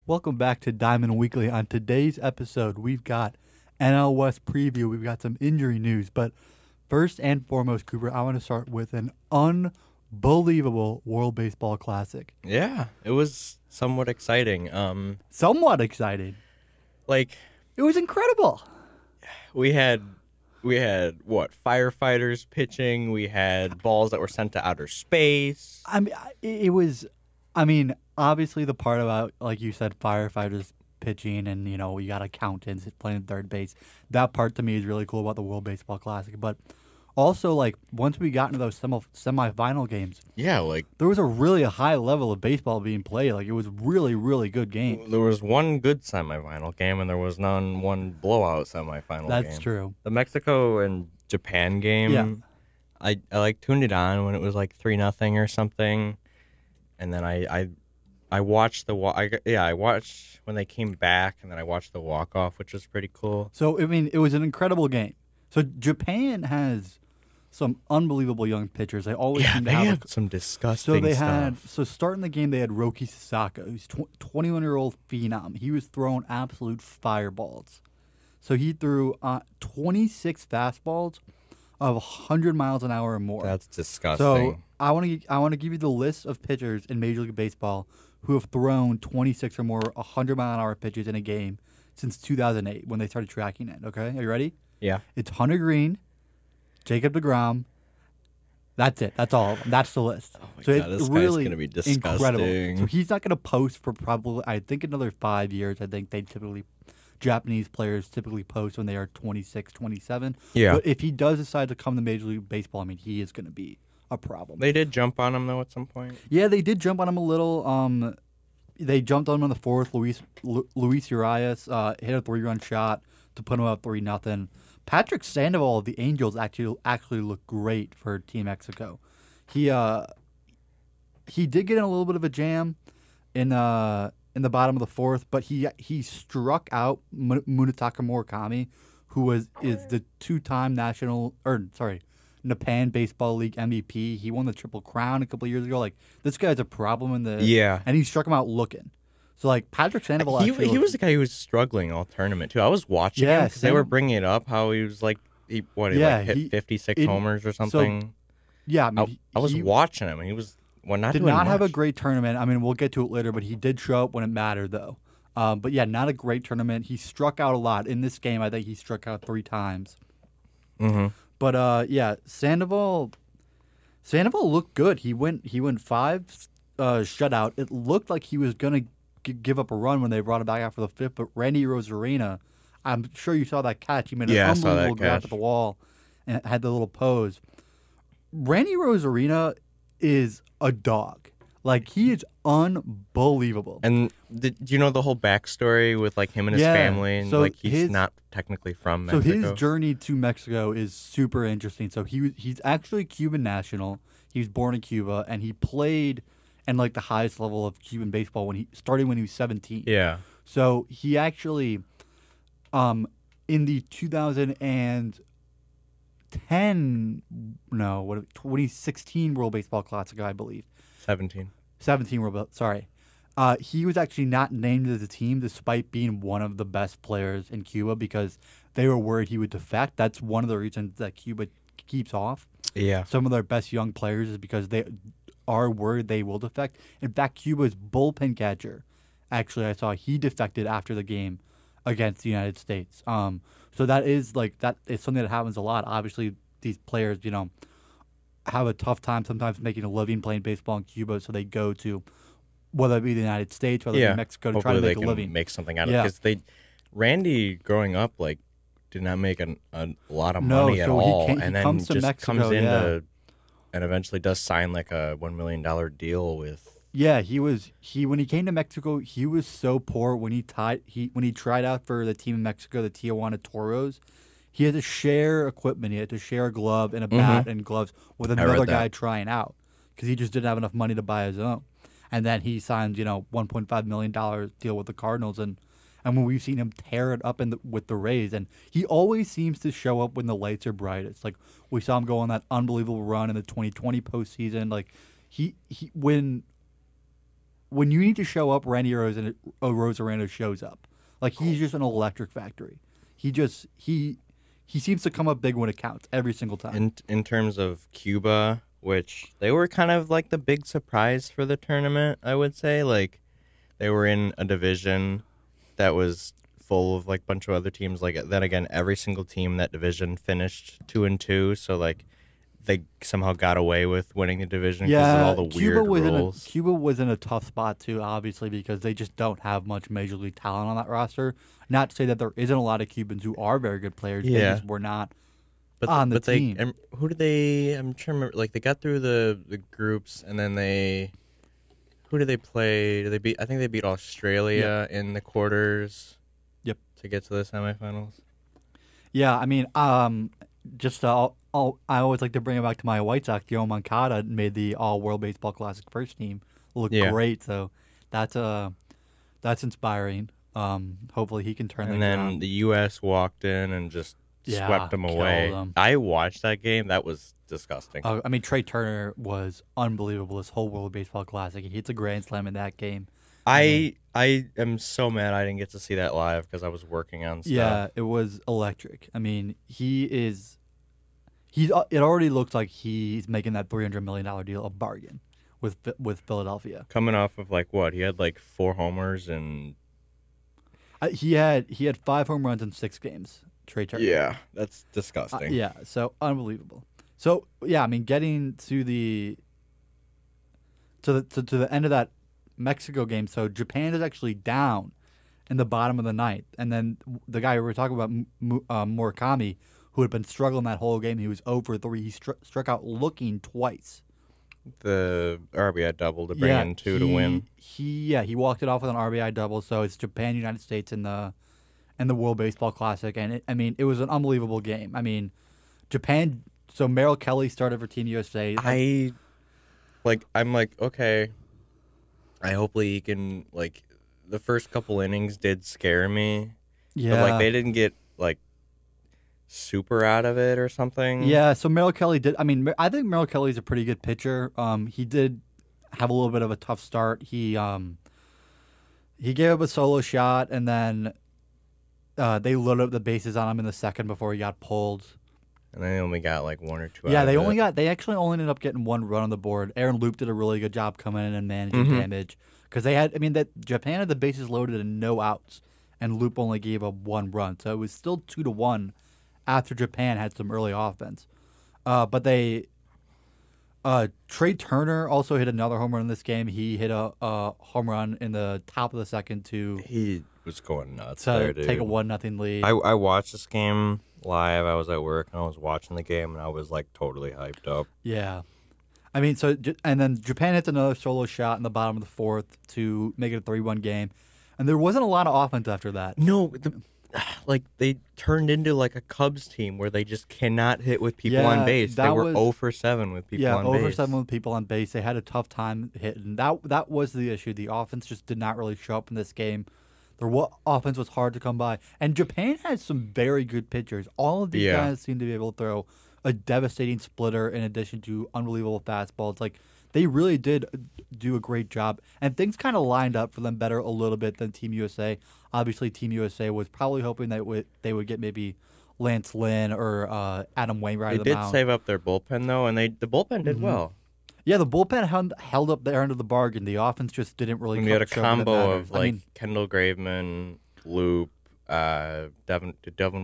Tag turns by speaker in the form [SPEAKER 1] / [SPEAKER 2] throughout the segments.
[SPEAKER 1] Welcome back to Diamond Weekly. On today's episode, we've got NL West preview. We've got some injury news. But first and foremost, Cooper, I want to start with an unbelievable World Baseball Classic.
[SPEAKER 2] Yeah, it was somewhat exciting.
[SPEAKER 1] Somewhat exciting.
[SPEAKER 2] Like
[SPEAKER 1] It was incredible.
[SPEAKER 2] we had what, firefighters pitching. We had balls that were sent to outer space.
[SPEAKER 1] Obviously the part about, like you said, firefighters pitching and, you got accountants playing third base. That part to me is really cool about the World Baseball Classic. But also, like, once we got into those semifinal games,
[SPEAKER 2] Yeah, like
[SPEAKER 1] there was a really high level of baseball being played. Like, it was really, really good game.
[SPEAKER 2] there was one good semifinal game and there was one blowout semifinal game.
[SPEAKER 1] That's true.
[SPEAKER 2] The Mexico and Japan game.
[SPEAKER 1] Yeah.
[SPEAKER 2] I like tuned it on when it was like 3-0 or something, and then I watched I watched when they came back, and then I watched the walk off, which was pretty cool.
[SPEAKER 1] So, it was an incredible game. So, Japan has some unbelievable young pitchers. They always seem to
[SPEAKER 2] they
[SPEAKER 1] have
[SPEAKER 2] had some disgusting stuff.
[SPEAKER 1] starting the game, they had Roki Sasaka, who's 21-year-old phenom. He was throwing absolute fireballs. So, he threw 26 fastballs of 100 miles an hour or more.
[SPEAKER 2] That's disgusting.
[SPEAKER 1] So, I want to give you the list of pitchers in Major League Baseball who have thrown 26 or more 100-mile-an-hour pitches in a game since 2008 when they started tracking it. Okay, are you ready?
[SPEAKER 2] Yeah.
[SPEAKER 1] It's Hunter Green, Jacob deGrom. That's it. That's all of them. That's the list.
[SPEAKER 2] Oh my
[SPEAKER 1] So
[SPEAKER 2] God,
[SPEAKER 1] it's
[SPEAKER 2] this
[SPEAKER 1] really
[SPEAKER 2] guy's gonna be disgusting.
[SPEAKER 1] incredible. So he's not going to post for probably, I think, another 5 years. I think Japanese players typically post when they are 26, 27.
[SPEAKER 2] Yeah.
[SPEAKER 1] But if he does decide to come to Major League Baseball, he is going to be a problem.
[SPEAKER 2] They did jump on him though at some point.
[SPEAKER 1] Yeah, they did jump on him a little. They jumped on him in the fourth. Luis Urias hit a 3-run shot to put him up 3-0. Patrick Sandoval of the Angels actually looked great for Team Mexico. He did get in a little bit of a jam in the bottom of the fourth, but he struck out Munetaka Murakami, who is the two-time Japan Baseball League MVP. He won the Triple Crown a couple of years ago. Like, this guy's a problem in the and he struck him out looking. So, like, Patrick Sandoval
[SPEAKER 2] He was the guy who was struggling all tournament too. I was watching him because they were bringing it up how he was like he hit 56 homers or something. I was watching him and he was not
[SPEAKER 1] did
[SPEAKER 2] doing
[SPEAKER 1] not have a
[SPEAKER 2] much.
[SPEAKER 1] great tournament. We'll get to it later, but he did show up when it mattered though. But yeah, not a great tournament. He struck out a lot in this game. I think he struck out 3 times.
[SPEAKER 2] Mm-hmm.
[SPEAKER 1] But yeah, Sandoval looked good. He went 5 shutout. It looked like he was gonna give up a run when they brought him back after the 5th. But Randy Rosarina, I'm sure you saw that catch. He made an unbelievable grab at the wall and had the little pose. Randy Rosarina is a dog. Like, he is unbelievable.
[SPEAKER 2] And do you know the whole backstory with like him and his family? And
[SPEAKER 1] so
[SPEAKER 2] like he's not technically from Mexico.
[SPEAKER 1] So his journey to Mexico is super interesting. So he's actually Cuban national. He was born in Cuba, and he played in like the highest level of Cuban baseball when he was 17.
[SPEAKER 2] Yeah.
[SPEAKER 1] So he actually, in the 2016 World Baseball Classic, I believe.
[SPEAKER 2] 17
[SPEAKER 1] World. Sorry. He was actually not named to the team despite being one of the best players in Cuba because they were worried he would defect. That's one of the reasons that Cuba keeps off some of their best young players is because they are worried they will defect. In fact, Cuba's bullpen catcher, actually, I saw he defected after the game against the United States. So that is something that happens a lot. Obviously, these players, have a tough time sometimes making a living playing baseball in Cuba, so they go to whether it be the United States or whether it be Mexico to try to make a living.
[SPEAKER 2] Make something out of it because Randy growing up did not make a lot of money at all, and then
[SPEAKER 1] comes to Mexico,
[SPEAKER 2] comes into and eventually does sign like a $1 million deal with.
[SPEAKER 1] Yeah, when he came to Mexico, he was so poor when he tried out for the team in Mexico, the Tijuana Toros. He had to share equipment. He had to share a glove and a bat and gloves with another guy trying out because he just didn't have enough money to buy his own. And then he signed, $1.5 million deal with the Cardinals, and when we've seen him tear it up with the Rays, and he always seems to show up when the lights are brightest. Like, we saw him go on that unbelievable run in the 2020 postseason. Like, when when you need to show up, Randy Rosarano shows up. Like he's just an electric factory. He seems to come up big when it counts every single time.
[SPEAKER 2] In terms of Cuba, which they were kind of like the big surprise for the tournament, I would say. Like they were in a division that was full of like a bunch of other teams. Like then again, every single team in that division finished 2-2. So like they somehow got away with winning the division because of all the weird rules.
[SPEAKER 1] Cuba was in a tough spot too, obviously, because they just don't have much major league talent on that roster. Not to say that there isn't a lot of Cubans who are very good players. They just were not on the team.
[SPEAKER 2] Who did they? I'm trying to remember. Like they got through the groups, and then who did they play? Did they beat? I think they beat Australia in the quarters.
[SPEAKER 1] Yep.
[SPEAKER 2] To get to the semifinals.
[SPEAKER 1] Yeah, I mean, just I always like to bring it back to my White Sox. Yo Moncada made the All World Baseball Classic first team look great, so that's inspiring. Hopefully he can turn things around.
[SPEAKER 2] And then the U.S. walked in and just swept them away. I watched that game. That was disgusting.
[SPEAKER 1] I mean, Trey Turner was unbelievable this whole World Baseball Classic. He hits a grand slam in that game.
[SPEAKER 2] I am so mad I didn't get to see that live because I was working on stuff.
[SPEAKER 1] Yeah, it was electric. I mean, it already looks like he's making that $300 million deal a bargain with Philadelphia.
[SPEAKER 2] Coming off of like what? He had like 4 homers and
[SPEAKER 1] he had 5 home runs in 6 games. Trey Turner.
[SPEAKER 2] Yeah, that's disgusting.
[SPEAKER 1] Yeah, so unbelievable. So yeah, I mean, getting to the end of that Mexico game. So Japan is actually down in the bottom of the ninth, and then the guy we were talking about, Murakami, who had been struggling that whole game, he was 0 for 3. He struck out looking twice.
[SPEAKER 2] The RBI double to bring in 2 to win.
[SPEAKER 1] He walked it off with an RBI double. So it's Japan, United States in the World Baseball Classic, and it was an unbelievable game. I mean, Japan. So Merrill Kelly started for Team USA.
[SPEAKER 2] I'm like, okay. I hopefully he can, like, the first couple innings did scare me.
[SPEAKER 1] Yeah.
[SPEAKER 2] But, like, they didn't get, like, super out of it or something.
[SPEAKER 1] Yeah, so Merrill Kelly did. I mean, I think Merrill Kelly's a pretty good pitcher. He did have a little bit of a tough start. He gave up a solo shot, and then they loaded up the bases on him in the second before he got pulled.
[SPEAKER 2] And they only got like 1 or 2
[SPEAKER 1] Yeah,
[SPEAKER 2] out of it.
[SPEAKER 1] they actually only ended up getting 1 run on the board. Aaron Loop did a really good job coming in and managing damage. Because Japan had the bases loaded and no outs, and Loop only gave up 1 run. So it was still 2-1 after Japan had some early offense. But Trey Turner also hit another home run in this game. He hit a home run in the top of the second
[SPEAKER 2] He was going nuts
[SPEAKER 1] to
[SPEAKER 2] there, dude.
[SPEAKER 1] take a 1-0 lead.
[SPEAKER 2] I watched this game live. I was at work and I was watching the game and I was like totally hyped up.
[SPEAKER 1] Yeah. I mean, and then Japan hits another solo shot in the bottom of the 4th to make it a 3-1 game. And there wasn't a lot of offense after that.
[SPEAKER 2] No, like they turned into like a Cubs team where they just cannot hit with people on base. They were 0 for 7 with people on base.
[SPEAKER 1] Yeah, 0 for 7 with people on base. They had a tough time hitting. That was the issue. The offense just did not really show up in this game. Their offense was hard to come by. And Japan has some very good pitchers. All of these guys seem to be able to throw a devastating splitter in addition to unbelievable fastballs. It's like they really did do a great job. And things kind of lined up for them better a little bit than Team USA. Obviously, Team USA was probably hoping that they would get maybe Lance Lynn or Adam Wainwright.
[SPEAKER 2] They did save up their bullpen, though, and the bullpen did well.
[SPEAKER 1] Yeah, the bullpen held up their end of the bargain. The offense just didn't really.
[SPEAKER 2] And we had a combo of Kendall Graveman, Loop, Devin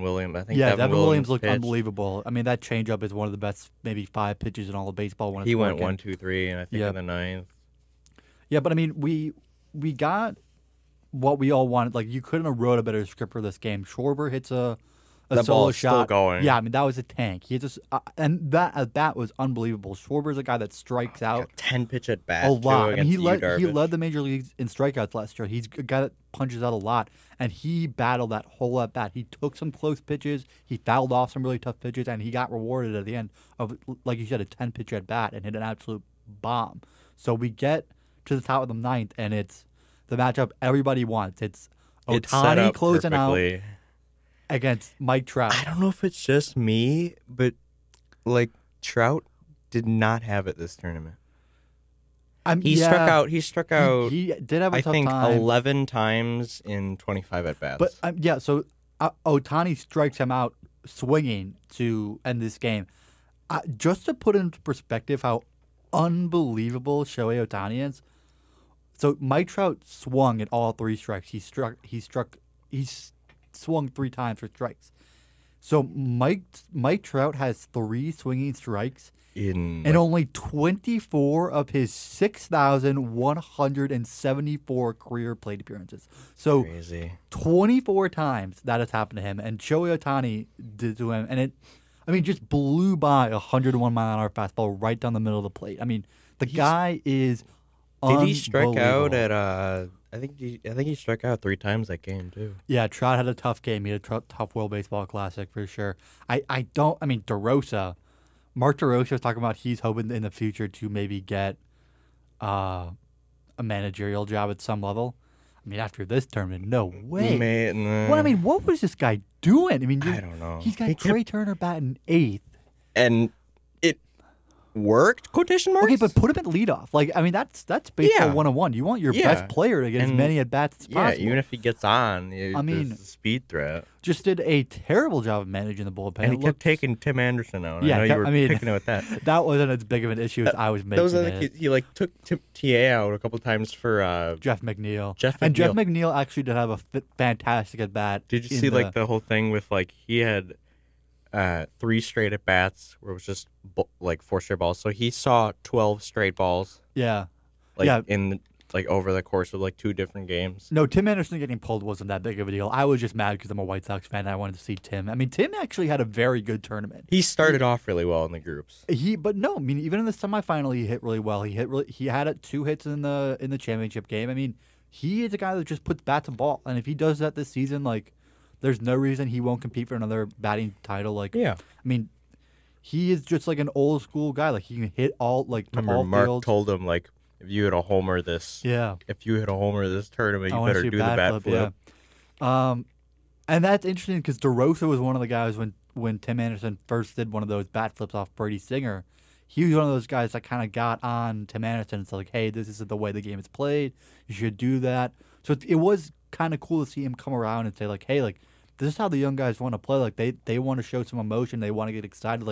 [SPEAKER 2] Williams. I think Devin Williams
[SPEAKER 1] looked
[SPEAKER 2] pitched.
[SPEAKER 1] Unbelievable. I mean, that changeup is one of the best, maybe 5 pitches in all of baseball. When
[SPEAKER 2] he went 1, 2, 3, and I think in the 9th.
[SPEAKER 1] Yeah, but I mean, we got what we all wanted. Like, you couldn't have wrote a better script for this game. Schwarber hits a solo shot.
[SPEAKER 2] Still going.
[SPEAKER 1] Yeah, I mean, that was a tank. He just and that was unbelievable. Schwarber's a guy that strikes out
[SPEAKER 2] 10 pitch at bat
[SPEAKER 1] a lot. I mean, he
[SPEAKER 2] garbage.
[SPEAKER 1] led the major leagues in strikeouts last year. He's a guy that punches out a lot, and he battled that whole at bat. He took some close pitches, he fouled off some really tough pitches, and he got rewarded at the end of, like you said, a 10 pitch at bat and hit an absolute bomb. So we get to the top of the 9th, and it's the matchup everybody wants. It's Ohtani closing out against Mike Trout.
[SPEAKER 2] I don't know if it's just me, but like Trout did not have it this tournament. He struck out. He struck out.
[SPEAKER 1] He did have a
[SPEAKER 2] I
[SPEAKER 1] tough
[SPEAKER 2] think
[SPEAKER 1] time.
[SPEAKER 2] 11 times in 25 at bats.
[SPEAKER 1] But yeah, so Ohtani strikes him out swinging to end this game. Just to put into perspective how unbelievable Shohei Ohtani is. So Mike Trout swung at all 3 strikes. He swung 3 times for strikes. So Mike Trout has 3 swinging strikes in only 24 of his 6,174 career plate appearances. So
[SPEAKER 2] crazy.
[SPEAKER 1] 24 times that has happened to him, and Shohei Ohtani did to him, and it, just blew by a 101-mile-an-hour fastball right down the middle of the plate. The guy is.
[SPEAKER 2] Did he strike out at? I think he struck out 3 times that game too.
[SPEAKER 1] Yeah, Trout had a tough game. He had a tough World Baseball Classic for sure. DeRosa. Mark DeRosa was talking about he's hoping in the future to maybe get a managerial job at some level. After this tournament, no way. What was this guy doing?
[SPEAKER 2] I don't know.
[SPEAKER 1] He's got Trey Turner batting 8th.
[SPEAKER 2] And it worked, quotation marks?
[SPEAKER 1] Okay, but put him at leadoff. That's baseball 101. You want your best player to get as many at-bats as possible.
[SPEAKER 2] Yeah, even if he gets on, there's a speed threat.
[SPEAKER 1] Just did a terrible job of managing the bullpen.
[SPEAKER 2] And he kept taking Tim Anderson out. Yeah, I know you were picking it with that.
[SPEAKER 1] That wasn't as big of an issue as I was making
[SPEAKER 2] he took TA out a couple times for
[SPEAKER 1] Jeff McNeil. Jeff McNeil actually did have a fantastic at-bat.
[SPEAKER 2] Did you see the whole thing with he had 3 straight at bats where it was just 4 straight balls. So he saw 12 straight balls.
[SPEAKER 1] Yeah.
[SPEAKER 2] In over the course of 2 different games.
[SPEAKER 1] No, Tim Anderson getting pulled wasn't that big of a deal. I was just mad because I'm a White Sox fan and I wanted to see Tim. Tim actually had a very good tournament.
[SPEAKER 2] He started off really well in the groups.
[SPEAKER 1] Even in the semifinal he hit really well. He had 2 hits in the championship game. He is a guy that just puts bat to ball, and if he does that this season, there's no reason he won't compete for another batting title. He is just an old school guy. He can hit all
[SPEAKER 2] Remember, Mark fields. Told him if you hit a homer this tournament, you better do the bat flip.
[SPEAKER 1] Yeah. And that's interesting because DeRosa was one of the guys when Tim Anderson first did one of those bat flips off Brady Singer. He was one of those guys that kind of got on Tim Anderson. It's hey, this isn't the way the game is played. You should do that. So it was kind of cool to see him come around and say hey, this is how the young guys want to play. They want to show some emotion. They want to get excited.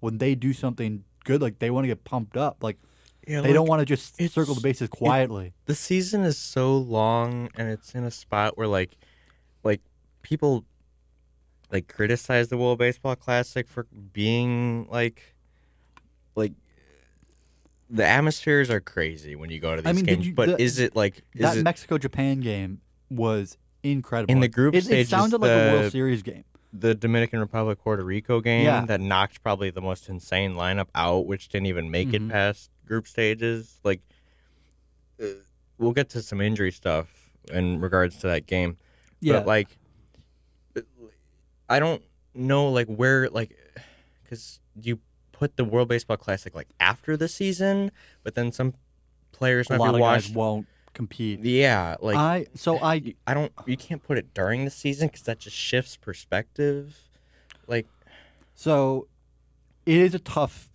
[SPEAKER 1] When they do something good, they want to get pumped up. They don't want to just circle the bases quietly.
[SPEAKER 2] The season is so long, and it's in a spot where people criticize the World Baseball Classic for being the atmospheres are crazy when you go to these games.
[SPEAKER 1] That Mexico-Japan game was incredible.
[SPEAKER 2] In the group stage,
[SPEAKER 1] it sounded like a World Series game.
[SPEAKER 2] The Dominican Republic Puerto Rico game that knocked probably the most insane lineup out, which didn't even make it past group stages. We'll get to some injury stuff in regards to that game.
[SPEAKER 1] Yeah.
[SPEAKER 2] But I don't know where because you put the World Baseball Classic after the season, but then some players might be watched.
[SPEAKER 1] Guys won't compete.
[SPEAKER 2] Yeah,
[SPEAKER 1] I
[SPEAKER 2] don't. You can't put it during the season because that just shifts perspective.
[SPEAKER 1] So, it is a tough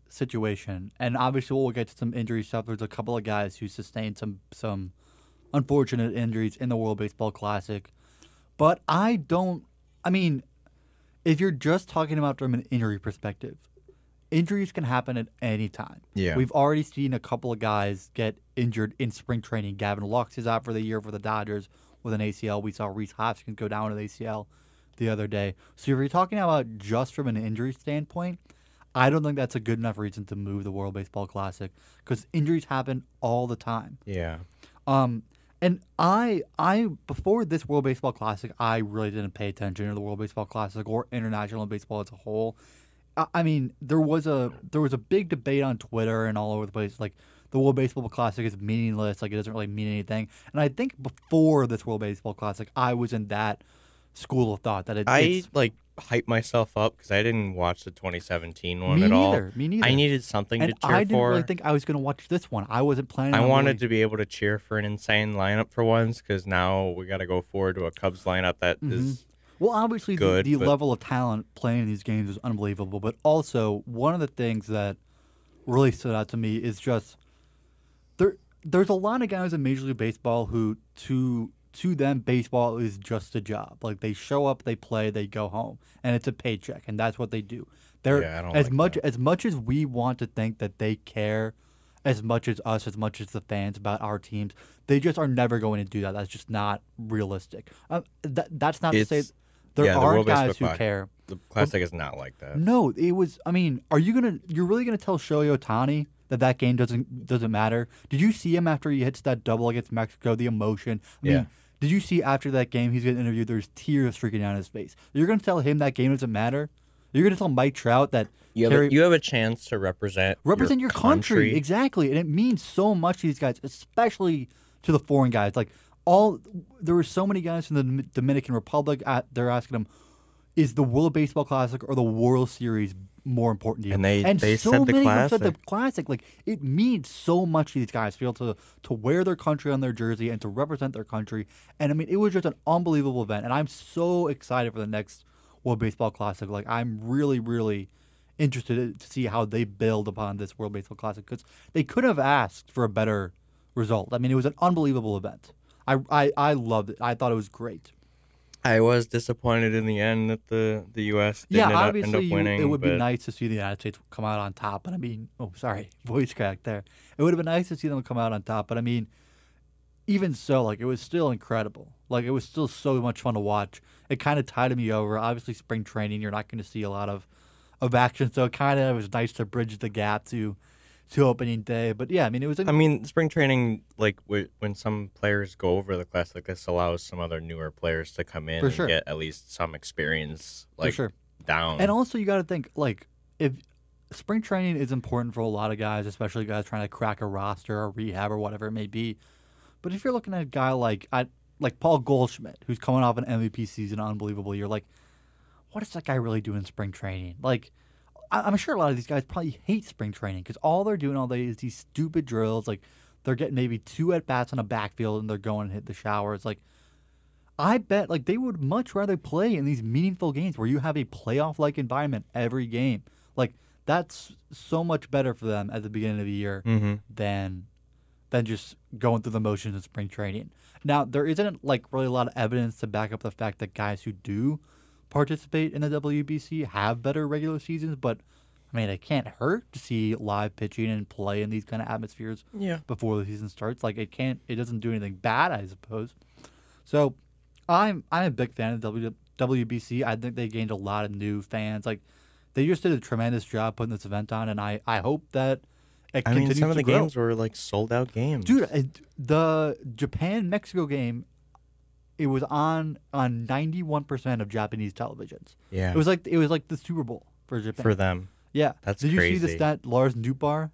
[SPEAKER 1] situation, and obviously we'll get to some injury stuff. There's a couple of guys who sustained some unfortunate injuries in the World Baseball Classic, but if you're just talking about from an injury perspective, injuries can happen at any time.
[SPEAKER 2] Yeah.
[SPEAKER 1] We've already seen a couple of guys get injured in spring training. Gavin Lux is out for the year for the Dodgers with an ACL. We saw Rhys Hoskins go down with an ACL the other day. So if you're talking about just from an injury standpoint, I don't think that's a good enough reason to move the World Baseball Classic because injuries happen all the time.
[SPEAKER 2] Yeah.
[SPEAKER 1] And I before this World Baseball Classic, I really didn't pay attention to the World Baseball Classic or international baseball as a whole. There was a big debate on Twitter and all over the place, the World Baseball Classic is meaningless, it doesn't really mean anything. And I think before this World Baseball Classic, I was in that school of thought that it's
[SPEAKER 2] hype myself up because I didn't watch the 2017 one at all.
[SPEAKER 1] Me neither.
[SPEAKER 2] I needed something to cheer for.
[SPEAKER 1] I didn't really think I was going to watch this one. I wasn't planning.
[SPEAKER 2] I wanted to be able to cheer for an insane lineup for once because now we got to go forward to a Cubs lineup that is.
[SPEAKER 1] Well, obviously,
[SPEAKER 2] good,
[SPEAKER 1] the level of talent playing in these games is unbelievable. But also, one of the things that really stood out to me is just there's a lot of guys in Major League Baseball who to them baseball is just a job. Like they show up, they play, they go home, and it's a paycheck, and that's what they do. They're
[SPEAKER 2] Yeah, I don't
[SPEAKER 1] as
[SPEAKER 2] like
[SPEAKER 1] much
[SPEAKER 2] that.
[SPEAKER 1] as much as we want to think that they care as much as us, as much as the fans about our teams, they just are never going to do that. That's just not realistic. That's not to say
[SPEAKER 2] It's
[SPEAKER 1] there
[SPEAKER 2] yeah, the
[SPEAKER 1] are
[SPEAKER 2] World
[SPEAKER 1] guys
[SPEAKER 2] Baseball
[SPEAKER 1] who care.
[SPEAKER 2] The Classic is not like that.
[SPEAKER 1] No, it was. I mean, you're really gonna tell Shohei Ohtani that game doesn't matter? Did you see him after he hits that double against Mexico? The emotion. I mean,
[SPEAKER 2] Yeah.
[SPEAKER 1] did you see after that game he's getting interviewed? There's tears streaking down his face. You're gonna tell him that game doesn't matter? You're gonna tell Mike Trout that
[SPEAKER 2] You have a chance to represent
[SPEAKER 1] your country exactly, and it means so much to these guys, especially to the foreign guys. Like there were so many guys from the Dominican Republic. They're asking him, "Is the World Baseball Classic or the World Series more important to you?"
[SPEAKER 2] And they
[SPEAKER 1] so
[SPEAKER 2] said the
[SPEAKER 1] many of them said the
[SPEAKER 2] Classic.
[SPEAKER 1] Classic. Like it means so much to these guys to be able to wear their country on their jersey and to represent their country. And I mean, it was just an unbelievable event, and I'm so excited for the next World Baseball Classic. Like I'm really, really interested to see how they build upon this World Baseball Classic because they could have asked for a better result. I mean, it was an unbelievable event. I loved it. I thought it was great.
[SPEAKER 2] I was disappointed in the end that the U.S.
[SPEAKER 1] Yeah,
[SPEAKER 2] didn't end
[SPEAKER 1] obviously
[SPEAKER 2] up winning.
[SPEAKER 1] it would be
[SPEAKER 2] but
[SPEAKER 1] nice to see the United States come out on top. But I mean, oh, sorry, voice crack there. It would have been nice to see them come out on top. But I mean, even so, like it was still incredible. Like it was still so much fun to watch. It kind of tided me over. Obviously, spring training, you're not going to see a lot of action, so it kind of was nice to bridge the gap to opening day. But yeah, I mean, it was.
[SPEAKER 2] I mean, spring training, like when some players go over the Classic, this allows some other newer players to come in
[SPEAKER 1] For
[SPEAKER 2] and
[SPEAKER 1] sure.
[SPEAKER 2] get at least some experience,
[SPEAKER 1] For
[SPEAKER 2] like
[SPEAKER 1] sure.
[SPEAKER 2] down.
[SPEAKER 1] And also, you got to think like if spring training is important for a lot of guys, especially guys trying to crack a roster or rehab or whatever it may be. But if you're looking at a guy like Paul Goldschmidt, who's coming off an MVP season, unbelievable year, like what does that guy really do in spring training? Like I'm sure a lot of these guys probably hate spring training because all they're doing all day is these stupid drills. Like they're getting maybe 2 at bats on a backfield and they're going and hit the showers. Like I bet like they would much rather play in these meaningful games where you have a playoff like environment every game. Like that's so much better for them at the beginning of the year
[SPEAKER 2] Mm-hmm.
[SPEAKER 1] than just going through the motions of spring training. Now there isn't like really a lot of evidence to back up the fact that guys who do participate in the WBC have better regular seasons, but I mean it can't hurt to see live pitching and play in these kind of atmospheres
[SPEAKER 2] Yeah.
[SPEAKER 1] before the season starts. Like it doesn't do anything bad, I suppose. So I'm a big fan of WBC. I think they gained a lot of new fans. Like they just did a tremendous job putting this event on, and I hope that it
[SPEAKER 2] I
[SPEAKER 1] continues
[SPEAKER 2] mean, some of
[SPEAKER 1] to
[SPEAKER 2] the
[SPEAKER 1] grow.
[SPEAKER 2] games were like sold out games.
[SPEAKER 1] Dude, the Japan Mexico game, it was on 91% of Japanese televisions.
[SPEAKER 2] Yeah.
[SPEAKER 1] It was like the Super Bowl for Japan.
[SPEAKER 2] For them.
[SPEAKER 1] Yeah.
[SPEAKER 2] That's
[SPEAKER 1] Did you see the
[SPEAKER 2] crazy.
[SPEAKER 1] stat Lars Newbar?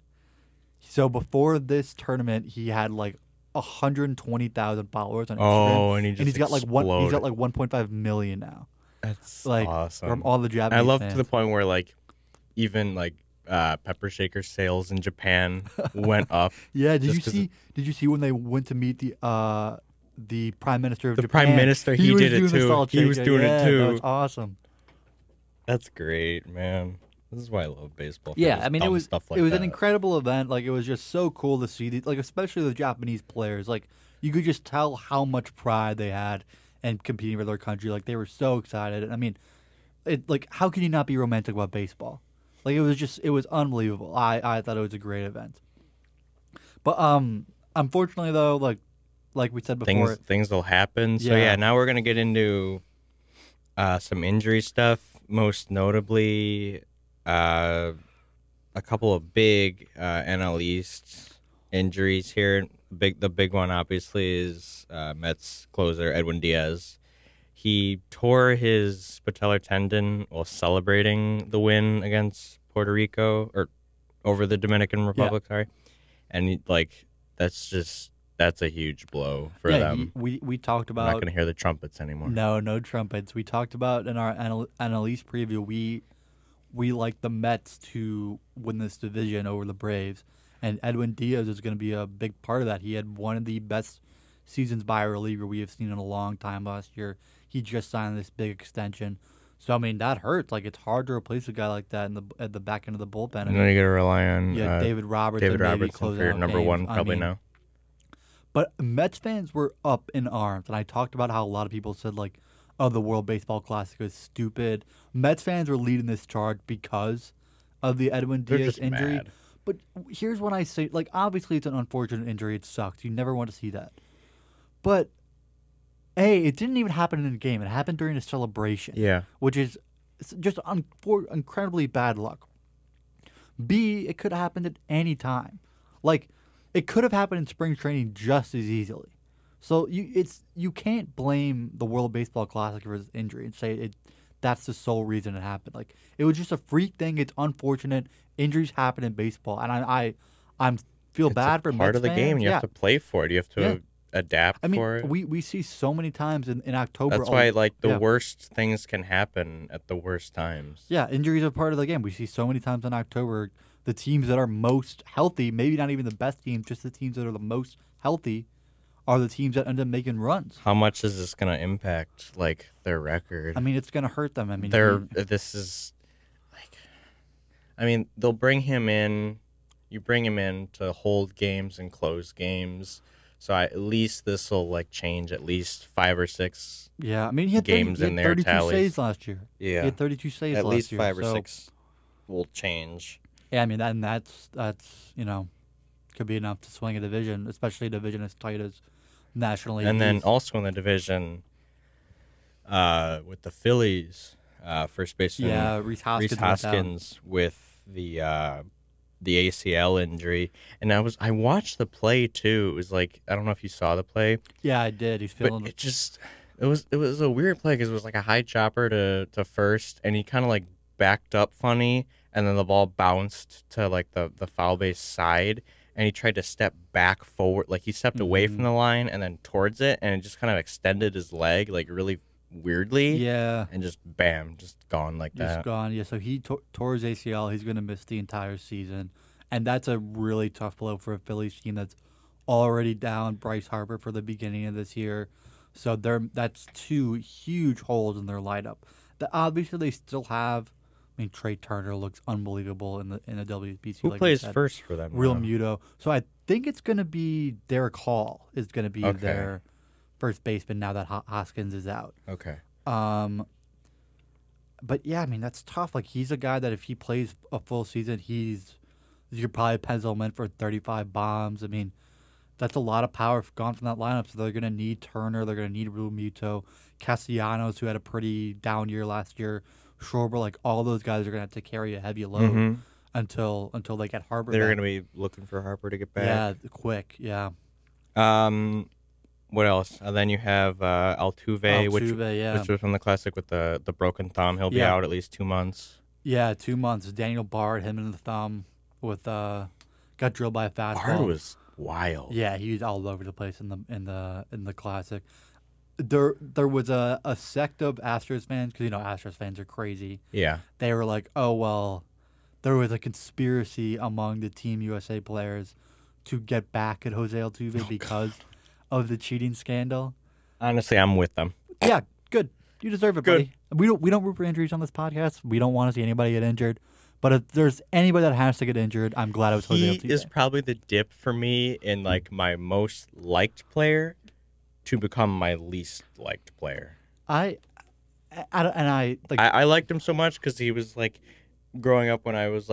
[SPEAKER 1] So before this tournament, he had like 120,000 followers on Instagram.
[SPEAKER 2] Oh, and he's
[SPEAKER 1] got like
[SPEAKER 2] exploded.
[SPEAKER 1] 1.5 million now.
[SPEAKER 2] That's
[SPEAKER 1] Like
[SPEAKER 2] awesome.
[SPEAKER 1] from all the
[SPEAKER 2] I
[SPEAKER 1] Japanese
[SPEAKER 2] love
[SPEAKER 1] fans.
[SPEAKER 2] to the point where like even like pepper shaker sales in Japan went up.
[SPEAKER 1] Yeah,
[SPEAKER 2] just 'cause
[SPEAKER 1] did you see when they went to meet the Prime Minister of
[SPEAKER 2] The
[SPEAKER 1] Japan?
[SPEAKER 2] Prime Minister, he
[SPEAKER 1] was
[SPEAKER 2] did it
[SPEAKER 1] doing the
[SPEAKER 2] too.
[SPEAKER 1] salt
[SPEAKER 2] He was
[SPEAKER 1] shaker.
[SPEAKER 2] doing it
[SPEAKER 1] Yeah,
[SPEAKER 2] too.
[SPEAKER 1] That was awesome.
[SPEAKER 2] That's great, man. This is why I love baseball. for
[SPEAKER 1] Yeah,
[SPEAKER 2] just
[SPEAKER 1] I mean
[SPEAKER 2] dumb
[SPEAKER 1] it was
[SPEAKER 2] stuff like
[SPEAKER 1] an
[SPEAKER 2] that.
[SPEAKER 1] incredible event. Like it was just so cool to see like especially the Japanese players. Like you could just tell how much pride they had in competing for their country. Like they were so excited. I mean, how can you not be romantic about baseball? Like it was unbelievable. I thought it was a great event. But unfortunately though, like we said before,
[SPEAKER 2] Things will happen. So
[SPEAKER 1] Yeah.
[SPEAKER 2] yeah, now we're gonna get into some injury stuff. Most notably, a couple of big NL East injuries here. The big one obviously is Mets closer Edwin Diaz. He tore his patellar tendon while celebrating the win against Puerto Rico or over the Dominican Republic. Sorry, and that's a huge blow for them.
[SPEAKER 1] we talked
[SPEAKER 2] I'm
[SPEAKER 1] about
[SPEAKER 2] not gonna hear the trumpets anymore.
[SPEAKER 1] no trumpets. We talked about in our NL East preview. We like the Mets to win this division over the Braves, and Edwin Diaz is going to be a big part of that. He had one of the best seasons by a reliever we have seen in a long time last year. He just signed this big extension, So I mean that hurts. Like it's hard to replace a guy like that at the back end of the bullpen.
[SPEAKER 2] And then you got to rely on
[SPEAKER 1] David Robertson.
[SPEAKER 2] David
[SPEAKER 1] maybe
[SPEAKER 2] Robertson
[SPEAKER 1] closing
[SPEAKER 2] for your
[SPEAKER 1] out
[SPEAKER 2] number
[SPEAKER 1] games.
[SPEAKER 2] one probably now.
[SPEAKER 1] But Mets fans were up in arms, and I talked about how a lot of people said like, "Oh, the World Baseball Classic is stupid." Mets fans were leading this charge because of the Edwin
[SPEAKER 2] They're
[SPEAKER 1] Diaz
[SPEAKER 2] just
[SPEAKER 1] injury.
[SPEAKER 2] mad.
[SPEAKER 1] But here's what I say: like, obviously, it's an unfortunate injury. It sucks. You never want to see that. But it didn't even happen in the game. It happened during a celebration.
[SPEAKER 2] Yeah.
[SPEAKER 1] Which is just incredibly bad luck. B, it could have happened at any time. Like, it could have happened in spring training just as easily. So you can't blame the World Baseball Classic for his injury and say that's the sole reason it happened. Like, it was just a freak thing. It's unfortunate. Injuries happen in baseball, and I feel bad for Mets
[SPEAKER 2] part of the
[SPEAKER 1] fans.
[SPEAKER 2] game. You have to play for it. You have to
[SPEAKER 1] Yeah.
[SPEAKER 2] adapt for it.
[SPEAKER 1] We see so many times in October.
[SPEAKER 2] That's why the worst things can happen at the worst times.
[SPEAKER 1] Yeah, injuries are part of the game. We see so many times in October the teams that are most healthy, maybe not even the best teams, just the teams that are the most healthy, are the teams that end up making runs.
[SPEAKER 2] How much is this going to impact their record?
[SPEAKER 1] I mean, it's going to hurt them. I mean,
[SPEAKER 2] this is they'll bring him in. You bring him in to hold games and close games. So at least this will change at least 5 or 6.
[SPEAKER 1] Yeah, I mean he had
[SPEAKER 2] games in their
[SPEAKER 1] 32
[SPEAKER 2] tallies.
[SPEAKER 1] saves last year.
[SPEAKER 2] Yeah,
[SPEAKER 1] he had 32 saves
[SPEAKER 2] at
[SPEAKER 1] last
[SPEAKER 2] least
[SPEAKER 1] year.
[SPEAKER 2] 5 or 6 will change.
[SPEAKER 1] Yeah, I mean that's could be enough to swing a division, especially a division as tight as National League.
[SPEAKER 2] And then also in the division with the Phillies, first baseman
[SPEAKER 1] Rhys
[SPEAKER 2] Rhys
[SPEAKER 1] Hoskins
[SPEAKER 2] Hoskins with the ACL injury, and I watched the play too. It was I don't know if you saw the play.
[SPEAKER 1] Yeah, I did. He's feeling
[SPEAKER 2] it. It was a weird play because it was a high chopper to first, and he kind of backed up funny, and then the ball bounced to the foul base side, and he tried to step back forward, he stepped away from the line and then towards it, and it just kind of extended his leg really weirdly.
[SPEAKER 1] Yeah.
[SPEAKER 2] And just bam, just gone that.
[SPEAKER 1] Just gone. Yeah, so he tore his ACL. He's going to miss the entire season. And that's a really tough blow for a Phillies team that's already down Bryce Harper for the beginning of this year. So that's 2 huge holes in their lineup. Obviously, they still have. I mean, Trey Turner looks unbelievable in the WBC.
[SPEAKER 2] Who plays first for them?
[SPEAKER 1] Real Muto. So I think it's going to be Derek Hall is going to be their first baseman now that Hoskins is out.
[SPEAKER 2] Okay.
[SPEAKER 1] But yeah, I mean that's tough. He's a guy that if he plays a full season, you could probably pencil him in for 35 bombs. I mean, that's a lot of power gone from that lineup. So they're gonna need Turner. They're gonna need Real Muto, Castellanos, who had a pretty down year last year. Schwarber, all those guys are gonna have to carry a heavy load until they get Harper.
[SPEAKER 2] They're gonna be looking for Harper to get back.
[SPEAKER 1] Yeah, quick. Yeah.
[SPEAKER 2] What else? Then you have Altuve, which was from the Classic with the broken thumb. He'll be out at least 2 months.
[SPEAKER 1] Yeah, 2 months. Daniel Bard, him in the thumb with got drilled by a fastball.
[SPEAKER 2] Bard was wild.
[SPEAKER 1] Yeah, he was all over the place in the Classic. There was a sect of Astros fans, because Astros fans are crazy.
[SPEAKER 2] Yeah.
[SPEAKER 1] They were like, oh well, there was a conspiracy among the Team USA players to get back at Jose Altuve because of the cheating scandal.
[SPEAKER 2] Honestly, I'm with them.
[SPEAKER 1] Yeah, good. You deserve it, buddy. We don't root for injuries on this podcast. We don't want to see anybody get injured. But if there's anybody that has to get injured, I'm glad it was Jose Altuve.
[SPEAKER 2] He is probably the dip for me in my most liked player to become my least liked player.
[SPEAKER 1] I
[SPEAKER 2] liked him so much because he was growing up when I was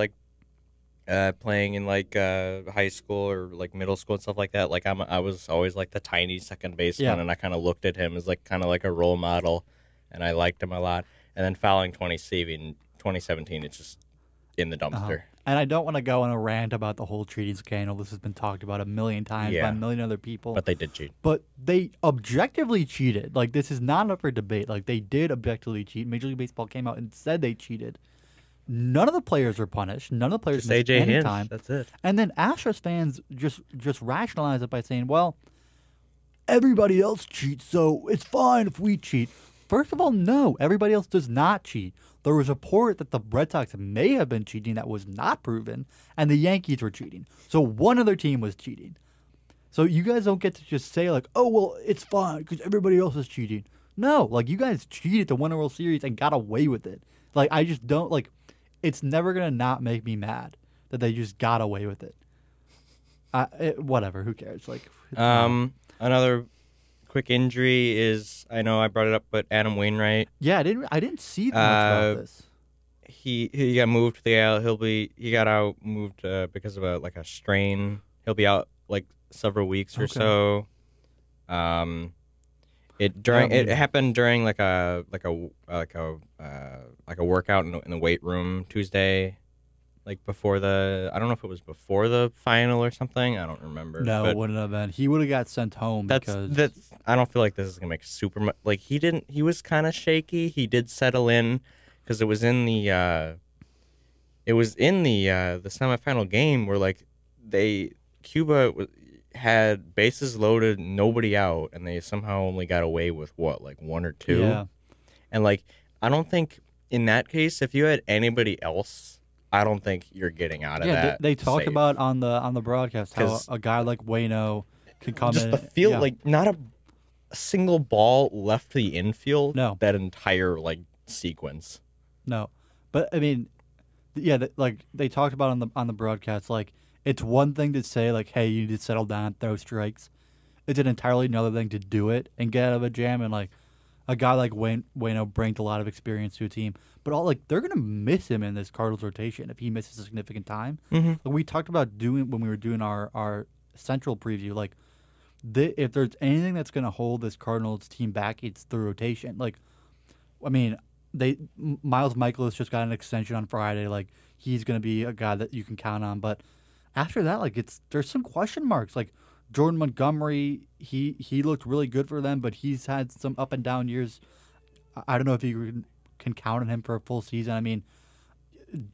[SPEAKER 2] playing in high school or middle school and stuff like that. I was always the tiny second baseman, and I kind of looked at him as kind of a role model, and I liked him a lot. And then following 2017, it's just in the dumpster.
[SPEAKER 1] And I don't want to go on a rant about the whole cheating scandal. This has been talked about a million times by a million other people.
[SPEAKER 2] But they did cheat.
[SPEAKER 1] But they objectively cheated. This is not up for debate. They did objectively cheat. Major League Baseball came out and said they cheated. None of the players were punished. None of the players missed any time.
[SPEAKER 2] That's it.
[SPEAKER 1] And then Astros fans just rationalize it by saying, well, everybody else cheats, so it's fine if we cheat. First of all, no, everybody else does not cheat. There was a report that the Red Sox may have been cheating that was not proven, and the Yankees were cheating. So one other team was cheating. So you guys don't get to just say oh, well, it's fine because everybody else is cheating. No, like you guys cheated to win a World Series and got away with it. Like I just don't like. It's never gonna not make me mad that they just got away with it. Whatever. Who cares? Like,
[SPEAKER 2] another quick injury is, I know I brought it up, but Adam Wainwright.
[SPEAKER 1] yeah, I didn't see much about this.
[SPEAKER 2] He got moved to the AL. He got out moved because of a strain. He'll be out like several weeks or so. It happened during like a workout in the weight room Tuesday, like before I don't know if it was before the final or something. I don't remember.
[SPEAKER 1] No, it wouldn't have been. He would have got sent home
[SPEAKER 2] that's. I don't feel like this is gonna make super much. Like he was kind of shaky. He did settle in because it was in the semifinal game where like Cuba had bases loaded, nobody out, and they somehow only got away with what, like 1 or 2.
[SPEAKER 1] Yeah.
[SPEAKER 2] And like I don't think in that case, if you had anybody else, I don't think you're getting out of that.
[SPEAKER 1] Yeah, they talked
[SPEAKER 2] safe.
[SPEAKER 1] about on the broadcast how a guy like Waino could come
[SPEAKER 2] just
[SPEAKER 1] in.
[SPEAKER 2] the field, like not a single ball left to the infield.
[SPEAKER 1] No.
[SPEAKER 2] That entire like sequence.
[SPEAKER 1] No, but I mean, yeah, like they talked about on the broadcast, like it's one thing to say like, hey, you need to settle down, throw strikes. It's an entirely another thing to do it and get out of a jam. And like a guy like Waino brings a lot of experience to a team, but they're gonna miss him in this Cardinals rotation if he misses a significant time.
[SPEAKER 2] Mm-hmm.
[SPEAKER 1] Like we talked about doing when we were doing our central preview, like if there's anything that's gonna hold this Cardinals team back, it's the rotation. Like, I mean. Miles Michaelis just got an extension on Friday. Like he's gonna be a guy that you can count on. But after that, like there's some question marks. Like Jordan Montgomery, he looked really good for them, but he's had some up and down years. I don't know if you can count on him for a full season. I mean,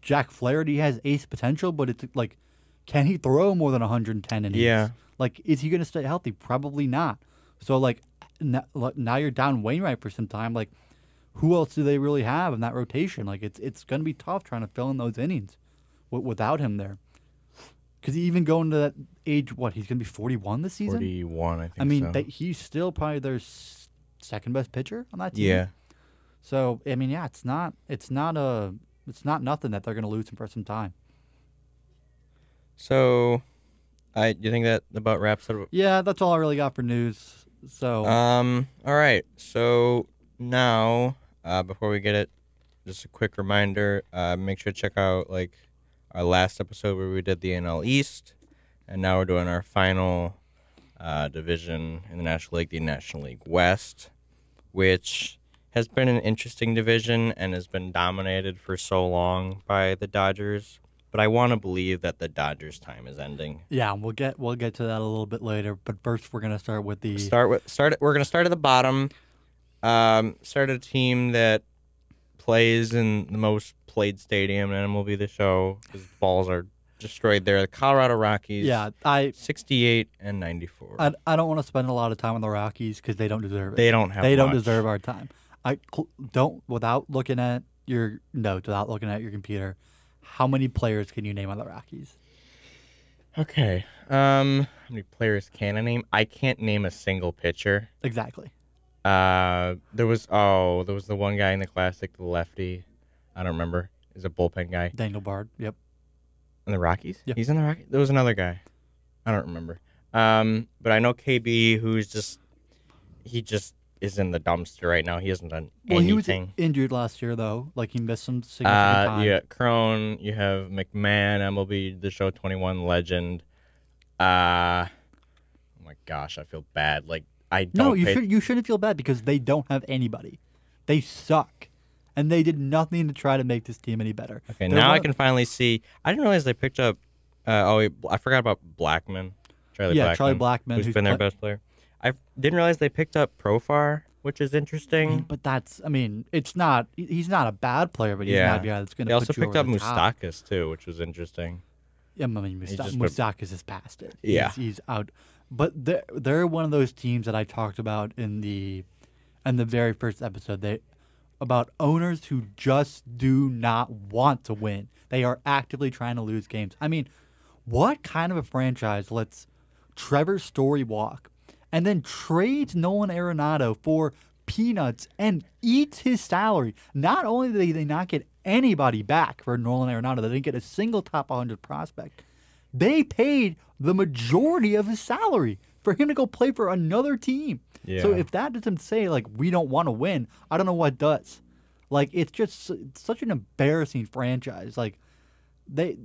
[SPEAKER 1] Jack Flaherty has ace potential, but it's like, can he throw more than 110 innings?
[SPEAKER 2] Yeah.
[SPEAKER 1] Like, is he gonna stay healthy? Probably not. So like now you're down Wainwright for some time. Like. Who else do they really have in that rotation? Like it's going to be tough trying to fill in those innings without him there. Because even going to that age, he's going to be 41 this season.
[SPEAKER 2] 41, I think.
[SPEAKER 1] I mean,
[SPEAKER 2] so.
[SPEAKER 1] He's still probably their second best pitcher on that team.
[SPEAKER 2] Yeah.
[SPEAKER 1] So I mean, yeah, it's not nothing that they're going to lose him for some time.
[SPEAKER 2] So, do you think that about wraps it up?
[SPEAKER 1] Yeah, that's all I really got for news. So.
[SPEAKER 2] All right. So now. Before we get it, just a quick reminder, make sure to check out like our last episode where we did the NL East, and now we're doing our final division in the National League, the National League West, which has been an interesting division and has been dominated for so long by the Dodgers. But I want to believe that the Dodgers' time is ending.
[SPEAKER 1] Yeah, we'll get to that a little bit later. But first, we're gonna start with the
[SPEAKER 2] We're gonna start at the bottom. Start a team that plays in the most played stadium in MLB The Show because balls are destroyed there. The Colorado Rockies.
[SPEAKER 1] Yeah,
[SPEAKER 2] 68 and 94.
[SPEAKER 1] I don't want to spend a lot of time on the Rockies because they don't deserve it.
[SPEAKER 2] They don't have.
[SPEAKER 1] They don't
[SPEAKER 2] much.
[SPEAKER 1] deserve our time. Without looking at your notes, without looking at your computer. How many players can you name on the Rockies?
[SPEAKER 2] Okay. How many players can I name? I can't name a single pitcher.
[SPEAKER 1] Exactly.
[SPEAKER 2] There was the one guy in the Classic, the lefty. I don't remember. He's a bullpen guy.
[SPEAKER 1] Daniel Bard. Yep.
[SPEAKER 2] In the Rockies?
[SPEAKER 1] Yep.
[SPEAKER 2] He's in the Rockies? There was another guy. I don't remember. But I know KB, he just is in the dumpster right now. He hasn't done anything.
[SPEAKER 1] He was injured last year, though. Like, he missed some significant time.
[SPEAKER 2] You got Crone. You have McMahon, MLB The Show 21 legend. Oh, my gosh. I feel bad. Like, I don't.
[SPEAKER 1] No, you shouldn't feel bad because they don't have anybody. They suck. And they did nothing to try to make this team any better.
[SPEAKER 2] Okay, now I can finally see. I didn't realize they picked up. I forgot about Blackman. Charlie Blackman, who's been their best player. I didn't realize they picked up Profar, which is interesting.
[SPEAKER 1] But it's not. He's not a bad player, but he's not a guy that's going to.
[SPEAKER 2] They also picked up
[SPEAKER 1] Moustakas
[SPEAKER 2] Moustakas too, which was interesting.
[SPEAKER 1] Yeah, I mean Moustakas is past it.
[SPEAKER 2] Yeah,
[SPEAKER 1] he's out. But they're one of those teams that I talked about in the very first episode. About owners who just do not want to win. They are actively trying to lose games. I mean, what kind of a franchise lets Trevor Story walk and then trades Nolan Arenado for peanuts and eats his salary. Not only did they not get anybody back for Nolan Arenado, they didn't get a single top 100 prospect. They paid the majority of his salary for him to go play for another team.
[SPEAKER 2] Yeah.
[SPEAKER 1] So if that doesn't say, like, we don't want to win, I don't know what does. Like, it's just such an embarrassing franchise. Like, they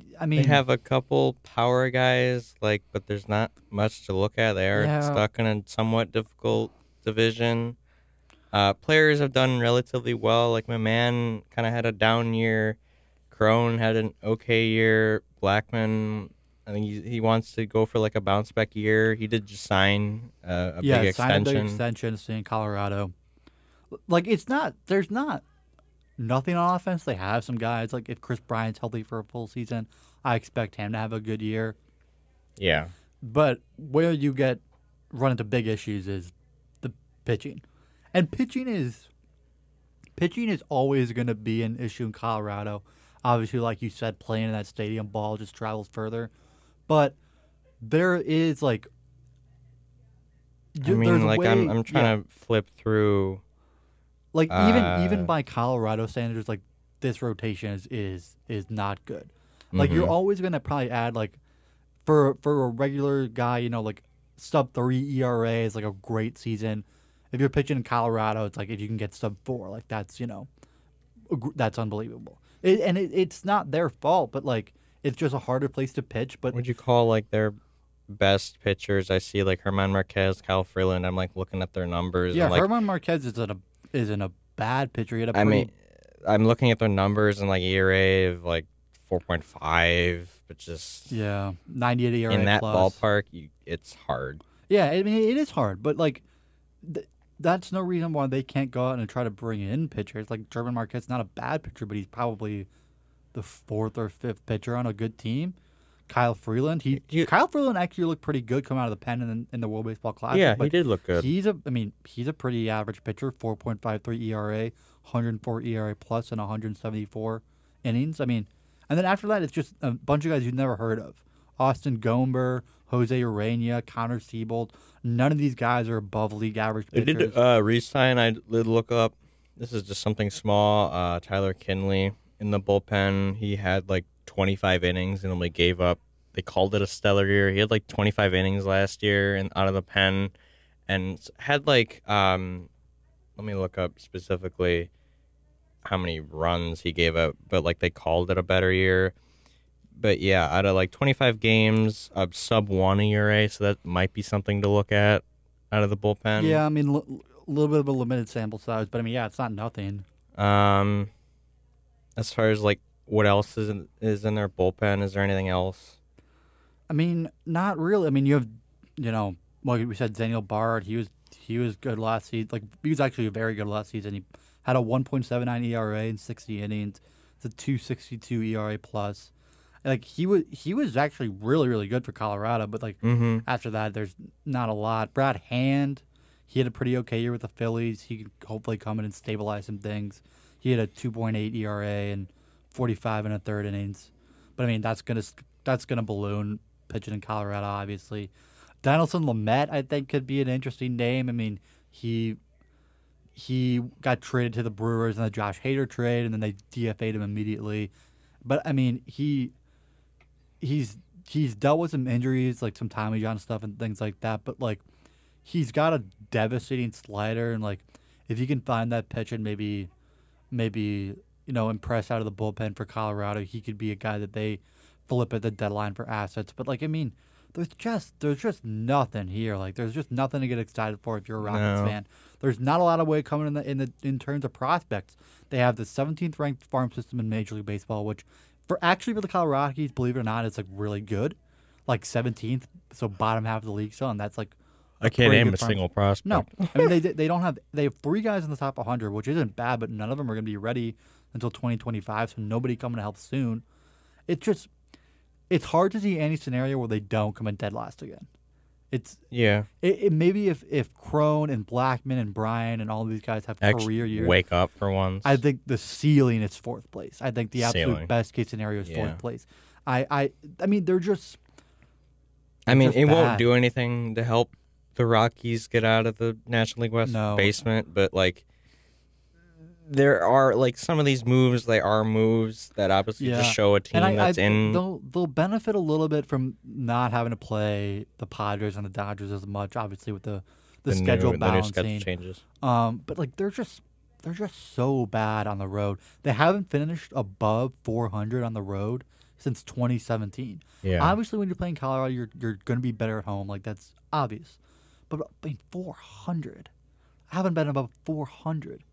[SPEAKER 2] have a couple power guys, like, but there's not much to look at. They are stuck in a somewhat difficult division. Players have done relatively well. Like, my man kind of had a down year. Crone had an okay year. Blackman, I think he wants to go for like a bounce back year. He did just sign a big extension.
[SPEAKER 1] Sign a big extension in Colorado. Like, there's not nothing on offense. They have some guys. Like, if Chris Bryant's healthy for a full season, I expect him to have a good year.
[SPEAKER 2] Yeah.
[SPEAKER 1] But where you run into big issues is the pitching. And pitching is always going to be an issue in Colorado. Obviously, like you said, playing in that stadium, ball just travels further. But there is, like,
[SPEAKER 2] I mean, like, I'm trying to flip through.
[SPEAKER 1] Like, even by Colorado standards, like, this rotation is not good. Like, you're always going to probably add, like, for a regular guy, like, sub-3 ERA is, like, a great season. If you're pitching in Colorado, it's like if you can get sub-4, like, that's, that's unbelievable. It's not their fault, but, like, it's just a harder place to pitch. But
[SPEAKER 2] would you call, like, their best pitchers? I see, like, German Marquez, Kyle Freeland. I'm, like, looking at their numbers.
[SPEAKER 1] Yeah,
[SPEAKER 2] and, like,
[SPEAKER 1] German Marquez isn't a bad pitcher. He had
[SPEAKER 2] I mean, I'm looking at their numbers and, like, ERA of, like, 4.5, but just
[SPEAKER 1] 98 ERA
[SPEAKER 2] in that
[SPEAKER 1] plus.
[SPEAKER 2] ballpark, it's hard.
[SPEAKER 1] Yeah, I mean, it is hard, but, like, that's no reason why they can't go out and try to bring in pitchers. Like, German Marquez is not a bad pitcher, but he's probably the 4th or 5th pitcher on a good team. Kyle Freeland, Kyle Freeland actually looked pretty good coming out of the pen in the World Baseball Classic.
[SPEAKER 2] Yeah, he did look good.
[SPEAKER 1] He's a pretty average pitcher, 4.53 ERA, 104 ERA plus in 174 innings. I mean, and then after that, it's just a bunch of guys you've never heard of. Austin Gomber, Jose Urena, Connor Siebold. None of these guys are above league average pitchers.
[SPEAKER 2] They did re-sign. I did look up. This is just something small. Tyler Kinley in the bullpen. He had like 25 innings and only gave up. They called it a stellar year. He had like 25 innings last year and out of the pen, and had like let me look up specifically how many runs he gave up. But like they called it a better year. But yeah, out of like 25 games, sub-1 ERA, so that might be something to look at out of the bullpen.
[SPEAKER 1] Yeah, I mean, a little bit of a limited sample size, but I mean, yeah, it's not nothing.
[SPEAKER 2] As far as like what else is in their bullpen, is there anything else?
[SPEAKER 1] I mean, not really. I mean, you have, like we said, Daniel Bard. He was good last season. Like, he was actually very good last season. He had a 1.79 ERA in 60 innings. It's a 2.62 ERA plus. Like, he was actually really, really good for Colorado, but like after that, there's not a lot. Brad Hand, he had a pretty okay year with the Phillies. He could hopefully come in and stabilize some things. He had a 2.8 ERA and 45 and a third innings. But I mean, that's gonna balloon pitching in Colorado, obviously. Dinelson Lamet, I think, could be an interesting name. I mean, he got traded to the Brewers in the Josh Hader trade, and then they DFA'd him immediately. But I mean, he's dealt with some injuries, like some Tommy John stuff and things like that. But like, he's got a devastating slider, and like, if you can find that pitch and maybe impress out of the bullpen for Colorado, he could be a guy that they flip at the deadline for assets. But like, I mean, there's just nothing here. Like, there's just nothing to get excited for if you're a Rockets fan. There's not a lot of way coming in terms of prospects. They have the 17th ranked farm system in Major League Baseball, which for the Colorado Rockies, believe it or not, it's like really good. Like 17th, so bottom half of the league still, and that's like
[SPEAKER 2] I can't name a single prospect.
[SPEAKER 1] No, I mean they have 3 guys in the top 100, which isn't bad, but none of them are going to be ready until 2025. So nobody coming to help soon. It's hard to see any scenario where they don't come in dead last again. It maybe if Crone and Blackman and Bryan and all these guys have career years,
[SPEAKER 2] wake up for once.
[SPEAKER 1] I think the ceiling is 4th place. I think the absolute best case scenario is 4th place. I mean, they're just.
[SPEAKER 2] I mean, it won't do anything to help the Rockies get out of the National League West
[SPEAKER 1] No.
[SPEAKER 2] basement, but like there are like some of these moves. They are moves that obviously just show a team that's in.
[SPEAKER 1] They'll benefit a little bit from not having to play the Padres and the Dodgers as much, obviously with the schedule balancing.
[SPEAKER 2] The new schedule changes.
[SPEAKER 1] But like they're just so bad on the road. They haven't finished above 400 on the road since 2017.
[SPEAKER 2] Yeah.
[SPEAKER 1] Obviously, when you're playing Colorado, you're going to be better at home. Like that's obvious. But I mean, 400. I haven't been above 400.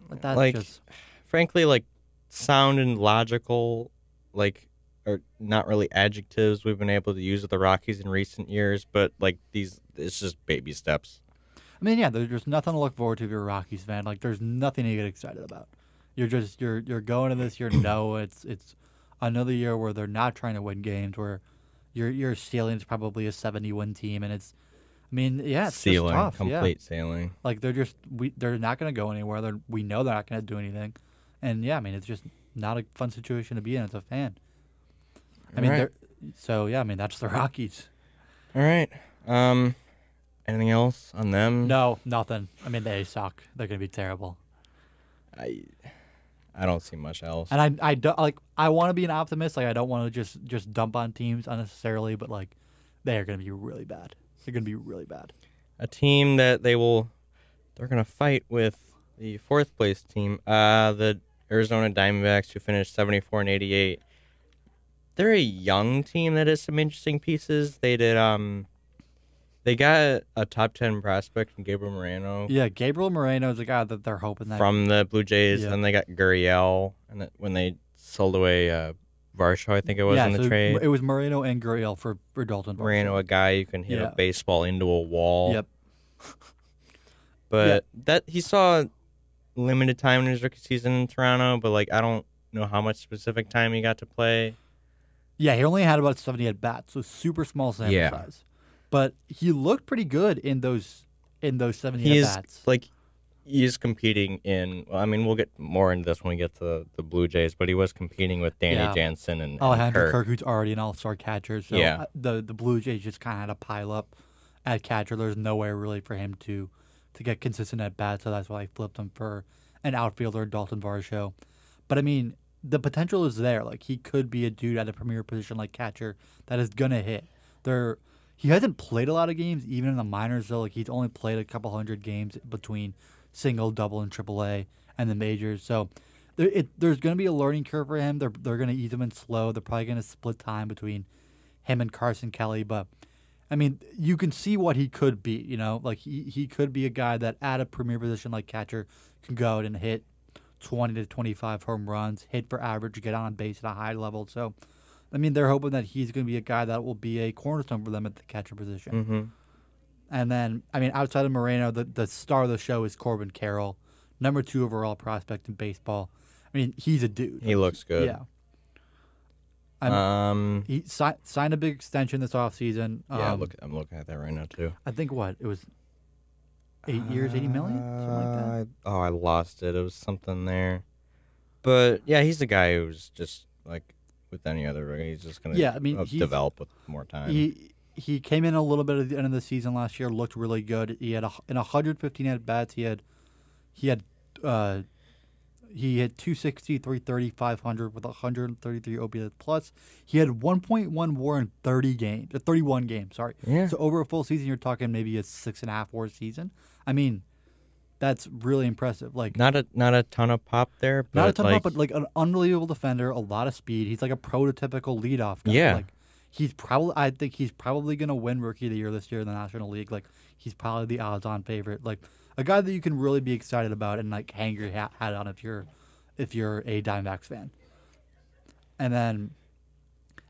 [SPEAKER 1] Like that's
[SPEAKER 2] like,
[SPEAKER 1] just
[SPEAKER 2] frankly, like sound and logical, like are not really adjectives we've been able to use with the Rockies in recent years. But like it's just baby steps.
[SPEAKER 1] I mean, yeah, there's nothing to look forward to if you're a Rockies fan. Like, there's nothing to get excited about. You're going to this year. No, it's another year where they're not trying to win games. Where your ceiling is probably a 70-win team, and it's, I mean, yeah, it's
[SPEAKER 2] ceiling,
[SPEAKER 1] just tough.
[SPEAKER 2] complete ceiling.
[SPEAKER 1] Like they're not going to go anywhere. We know they're not going to do anything, and yeah, I mean, it's just not a fun situation to be in as a fan. I mean, that's the Rockies.
[SPEAKER 2] All right. Anything else on them?
[SPEAKER 1] No, nothing. I mean, they suck. They're going to be terrible.
[SPEAKER 2] I don't see much else.
[SPEAKER 1] And I don't like. I want to be an optimist. Like I don't want to just dump on teams unnecessarily. But like, they are going to be really bad. They're going to be really bad.
[SPEAKER 2] A team that they're going to fight with the fourth place team, the Arizona Diamondbacks, who finished 74-88. They're a young team that has some interesting pieces. They did They got a top 10 prospect in Gabriel Moreno.
[SPEAKER 1] Yeah, Gabriel Moreno is the guy that they're hoping that
[SPEAKER 2] from the Blue Jays,
[SPEAKER 1] Yeah.
[SPEAKER 2] and they got Gurriel, and when they sold away Varsho, I think it was in the trade.
[SPEAKER 1] It was Moreno and Gurriel for Dalton Varsho.
[SPEAKER 2] Moreno, a guy who can hit
[SPEAKER 1] Yeah.
[SPEAKER 2] a baseball into a wall.
[SPEAKER 1] Yep.
[SPEAKER 2] But that he saw limited time in his rookie season in Toronto, but like I don't know how much specific time he got to play.
[SPEAKER 1] Yeah, he only had about 70 at bats, so super small sample size. But he looked pretty good in those 70 at bats.
[SPEAKER 2] He is competing in. Well, I mean, we'll get more into this when we get to the Blue Jays, but he was competing with Danny Jansen and
[SPEAKER 1] Alejandro
[SPEAKER 2] Kirk.
[SPEAKER 1] Kirk, who's already an all-star catcher. So
[SPEAKER 2] Yeah.
[SPEAKER 1] the Blue Jays just kind of had to pile up at catcher. There's nowhere really for him to get consistent at bats, so that's why I flipped him for an outfielder, Dalton Varsho. But I mean, the potential is there. Like he could be a dude at a premier position like catcher that is gonna hit. He hasn't played a lot of games, even in the minors though. Like he's only played a couple hundred games between single, double, and AAA and the majors. So there's going to be a learning curve for him. They're going to ease him in slow. They're probably going to split time between him and Carson Kelly. But I mean, you can see what he could be. You know, like he could be a guy that at a premier position like catcher can go out and hit 20 to 25 home runs, hit for average, get on base at a high level. So, I mean, they're hoping that he's going to be a guy that will be a cornerstone for them at the catcher position.
[SPEAKER 2] Mm-hmm.
[SPEAKER 1] And then, I mean, outside of Moreno, the star of the show is Corbin Carroll, number 2 overall prospect in baseball. I mean, he's a dude.
[SPEAKER 2] He looks good.
[SPEAKER 1] Yeah. He signed a big extension this offseason.
[SPEAKER 2] Yeah, I'm looking at that right now too.
[SPEAKER 1] I think it was 8 years, 80 million, something like that.
[SPEAKER 2] Oh, I lost it. It was something there. But yeah, he's the guy who's just like with any other rookie. He's just gonna develop with more time.
[SPEAKER 1] He came in a little bit at the end of the season last year, looked really good. He had in 115 at bats. He had 260, 330, 500 with 133 OPS plus. He had 1.1 WAR in 31 games. Sorry.
[SPEAKER 2] Yeah.
[SPEAKER 1] So over a full season, you're talking maybe a 6.5 WAR season. I mean, that's really impressive. Like
[SPEAKER 2] not a ton of pop there, but
[SPEAKER 1] not a ton of pop, but like an unbelievable defender, a lot of speed. He's like a prototypical leadoff guy.
[SPEAKER 2] Yeah.
[SPEAKER 1] Like, I think he's probably gonna win Rookie of the Year this year in the National League. Like he's probably the odds-on favorite. Like a guy that you can really be excited about and like hang your hat on if you're a Diamondbacks fan. And then,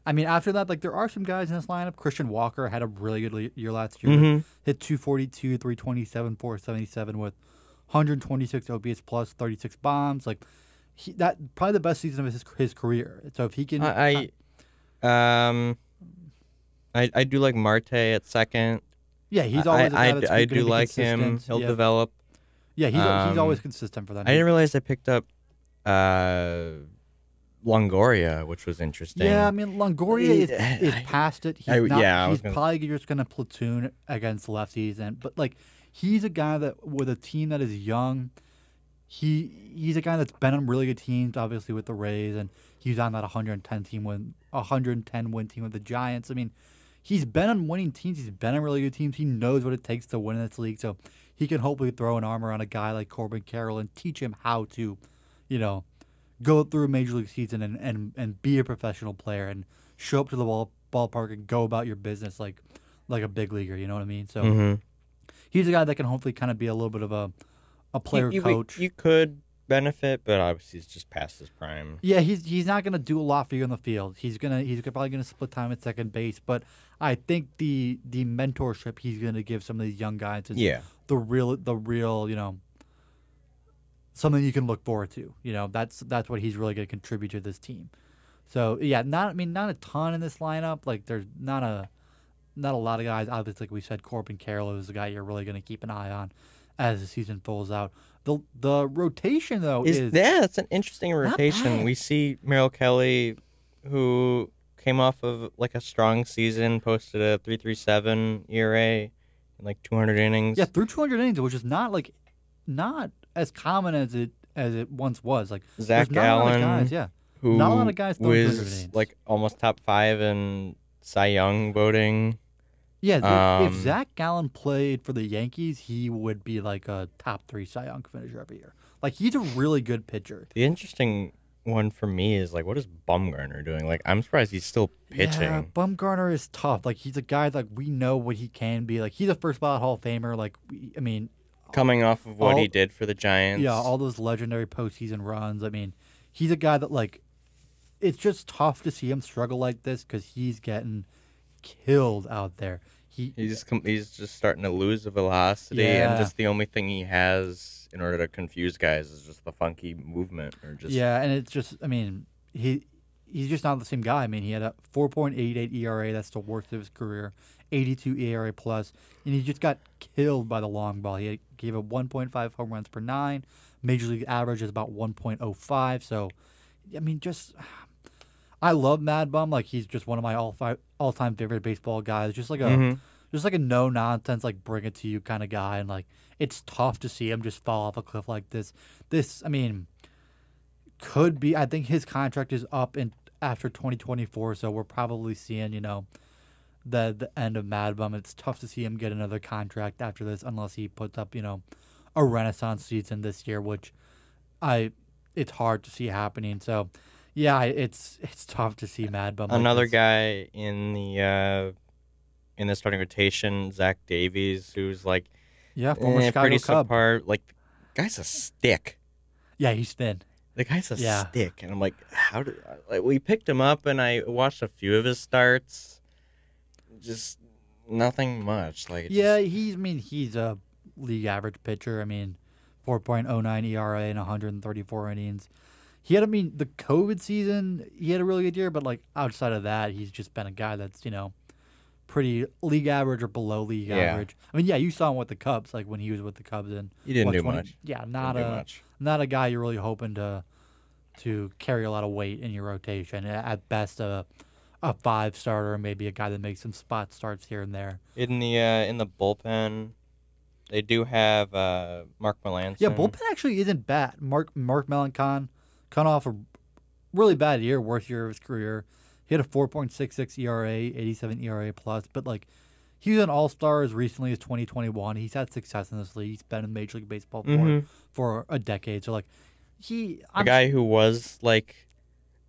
[SPEAKER 1] I mean, after that, like there are some guys in this lineup. Christian Walker had a really good year last year.
[SPEAKER 2] Mm-hmm.
[SPEAKER 1] Hit 242, 327, 477 with 126 OPS plus, 36 bombs. Like that probably the best season of his career. So if he can,
[SPEAKER 2] I do like Marte at second.
[SPEAKER 1] Yeah, he's always a guy that's
[SPEAKER 2] I
[SPEAKER 1] gonna
[SPEAKER 2] do
[SPEAKER 1] be
[SPEAKER 2] like him.
[SPEAKER 1] consistent.
[SPEAKER 2] He'll develop.
[SPEAKER 1] Yeah, he's always consistent for that.
[SPEAKER 2] I didn't realize I picked up Longoria, which was interesting.
[SPEAKER 1] Yeah, I mean Longoria is past it. He's he's probably just gonna platoon against lefties, but like he's a guy that with a team that is young. He's a guy that's been on really good teams, obviously with the Rays, and he's on that 110 win team with the Giants. I mean, he's been on winning teams. He's been on really good teams. He knows what it takes to win in this league, so he can hopefully throw an arm around a guy like Corbin Carroll and teach him how to, go through a major league season and be a professional player and show up to the ballpark and go about your business like a big leaguer. You know what I mean? So he's a guy that can hopefully kind of be a little bit of a player coach.
[SPEAKER 2] You could benefit, but obviously he's just past his prime.
[SPEAKER 1] Yeah, he's not gonna do a lot for you on the field. He's probably gonna split time at second base, but I think the mentorship he's gonna give some of these young guys is the real something you can look forward to. That's what he's really gonna contribute to this team. So yeah, not a ton in this lineup. Like there's not a lot of guys. Obviously, like we said, Corbin Carroll is the guy you're really gonna keep an eye on as the season folds out. The rotation though is
[SPEAKER 2] it's an interesting rotation. We see Merrill Kelly, who came off of like a strong season, posted a 3.37 ERA in like 200 innings.
[SPEAKER 1] Yeah, through 200 innings, which is not as common as it once was. Like
[SPEAKER 2] Zach Gallen,
[SPEAKER 1] who not a lot of guys
[SPEAKER 2] was like almost top 5 in Cy Young voting.
[SPEAKER 1] Yeah, if Zach Gallen played for the Yankees, he would be like a top 3 Cy Young finisher every year. Like he's a really good pitcher.
[SPEAKER 2] The interesting one for me is like, what is Bumgarner doing? Like, I'm surprised he's still pitching.
[SPEAKER 1] Yeah, Bumgarner is tough. Like he's a guy that we know what he can be. Like he's a first ballot Hall of Famer. Like
[SPEAKER 2] coming off of what he did for the Giants.
[SPEAKER 1] Yeah, all those legendary postseason runs. I mean, he's a guy that like it's just tough to see him struggle like this because he's getting killed out there.
[SPEAKER 2] He's just starting to lose the velocity, and just the only thing he has in order to confuse guys is just the funky movement, or just
[SPEAKER 1] and it's just he's just not the same guy. I mean, he had a 4.88 ERA. That's the worst of his career. 82 ERA plus, and he just got killed by the long ball. He gave up 1.5 home runs per 9. Major league average is about 1.05. So, I mean, I love Mad Bum. Like he's just one of my all-time favorite baseball guys. Just like a no nonsense, like bring it to you kind of guy. And like it's tough to see him just fall off a cliff like this. Could be. I think his contract is up after 2024, so we're probably seeing the end of Mad Bum. It's tough to see him get another contract after this unless he puts up a renaissance season this year, which it's hard to see happening. So. Yeah, it's tough to see Mad Bum.
[SPEAKER 2] Another guy in the starting rotation, Zach Davies, who's like
[SPEAKER 1] former Chicago
[SPEAKER 2] pretty
[SPEAKER 1] Cub.
[SPEAKER 2] subpar. Like, guy's a stick.
[SPEAKER 1] Yeah, he's thin.
[SPEAKER 2] The guy's a stick, and I'm like, we picked him up, and I watched a few of his starts. Just nothing much. Like
[SPEAKER 1] he's a league average pitcher. I mean, 4.09 ERA in 134 innings. He had, the COVID season, he had a really good year, but, like, outside of that, he's just been a guy that's, pretty league average or below league average. I mean, you saw him with the Cubs, like, when he was with the Cubs. And
[SPEAKER 2] he didn't do much.
[SPEAKER 1] Yeah, not a guy you're really hoping to carry a lot of weight in your rotation. At best, a 5-starter, maybe a guy that makes some spot starts here and there.
[SPEAKER 2] In the bullpen, they do have Mark Melancon.
[SPEAKER 1] Yeah, bullpen actually isn't bad. Mark Melancon. Cut off a really bad year, worst year of his career. He had a 4.66 ERA, 87 ERA plus, but like he was an All-Star as recently as 2021. He's had success in this league. He's been in Major League Baseball for a decade. So like
[SPEAKER 2] a guy who was like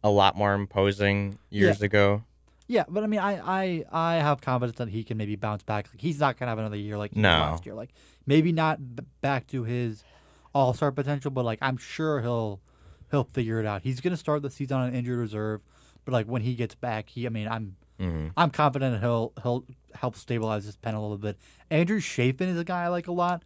[SPEAKER 2] a lot more imposing years ago.
[SPEAKER 1] Yeah, but I mean, I have confidence that he can maybe bounce back. Like he's not gonna have another year like he did last year. Like maybe not back to his All-Star potential, but like I'm sure he'll figure it out. He's going to start the season on an injured reserve, but like when he gets back, I'm confident he'll help stabilize his pen a little bit. Andrew Chafin is a guy I like a lot.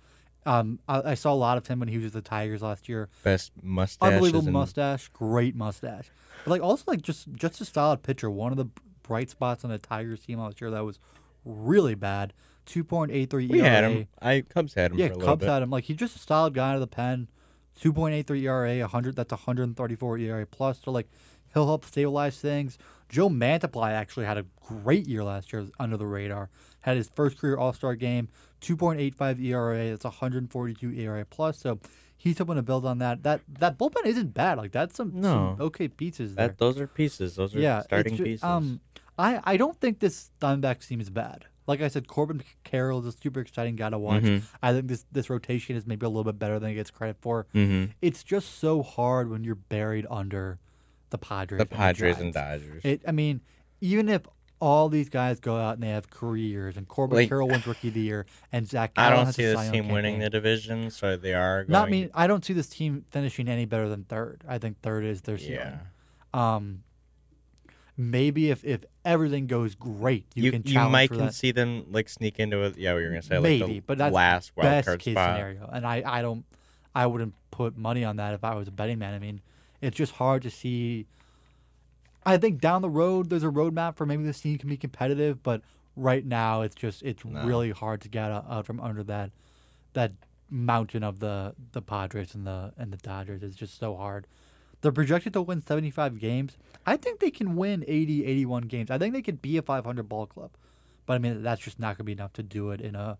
[SPEAKER 1] I saw a lot of him when he was with the Tigers last year.
[SPEAKER 2] Best mustache.
[SPEAKER 1] Unbelievable mustache. Great mustache. But like also like just a solid pitcher. One of the bright spots on the Tigers team last year that was really bad. 2.83 ERA.
[SPEAKER 2] We had him. Cubs had him for a little bit. Yeah,
[SPEAKER 1] Cubs had him. Like he's just a solid guy out of the pen. 2.83 ERA, that's 134 ERA plus. So like He'll help stabilize things. Joe Mantiply actually had a great year last year under the radar. Had his first career All-Star game, 2.85 ERA. That's 142 ERA plus. So he's hoping to build on that. That bullpen isn't bad. Like that's some okay pieces there.
[SPEAKER 2] Those are pieces. Those are starting pieces.
[SPEAKER 1] I don't think this Diamondbacks team is bad. Like I said, Corbin Carroll is a super exciting guy to watch. I think this rotation is maybe a little bit better than it gets credit for. It's just so hard when you're buried under the Padres.
[SPEAKER 2] The Padres and Dodgers.
[SPEAKER 1] I mean, even if all these guys go out and they have careers, and Corbin Carroll wins Rookie of the Year, and Zach Gallen
[SPEAKER 2] I don't
[SPEAKER 1] has
[SPEAKER 2] see this team winning the division, so they are going.
[SPEAKER 1] I don't see this team finishing any better than third. I think third is their ceiling. Maybe if everything goes great, you can challenge
[SPEAKER 2] you might see them like sneak into it. Yeah, what you were gonna say,
[SPEAKER 1] maybe,
[SPEAKER 2] like
[SPEAKER 1] but that's
[SPEAKER 2] last wild card
[SPEAKER 1] case
[SPEAKER 2] spot
[SPEAKER 1] scenario, and I wouldn't put money on that if I was a betting man. I mean, it's just hard to see. I think down the road there's a roadmap for maybe this team can be competitive, but right now it's really hard to get out from under that mountain of the Padres and the Dodgers. It's just so hard. They're projected to win 75 games. I think they can win 80, 81 games. I think they could be a 500 ball club. But, I mean, that's just not going to be enough to do it in a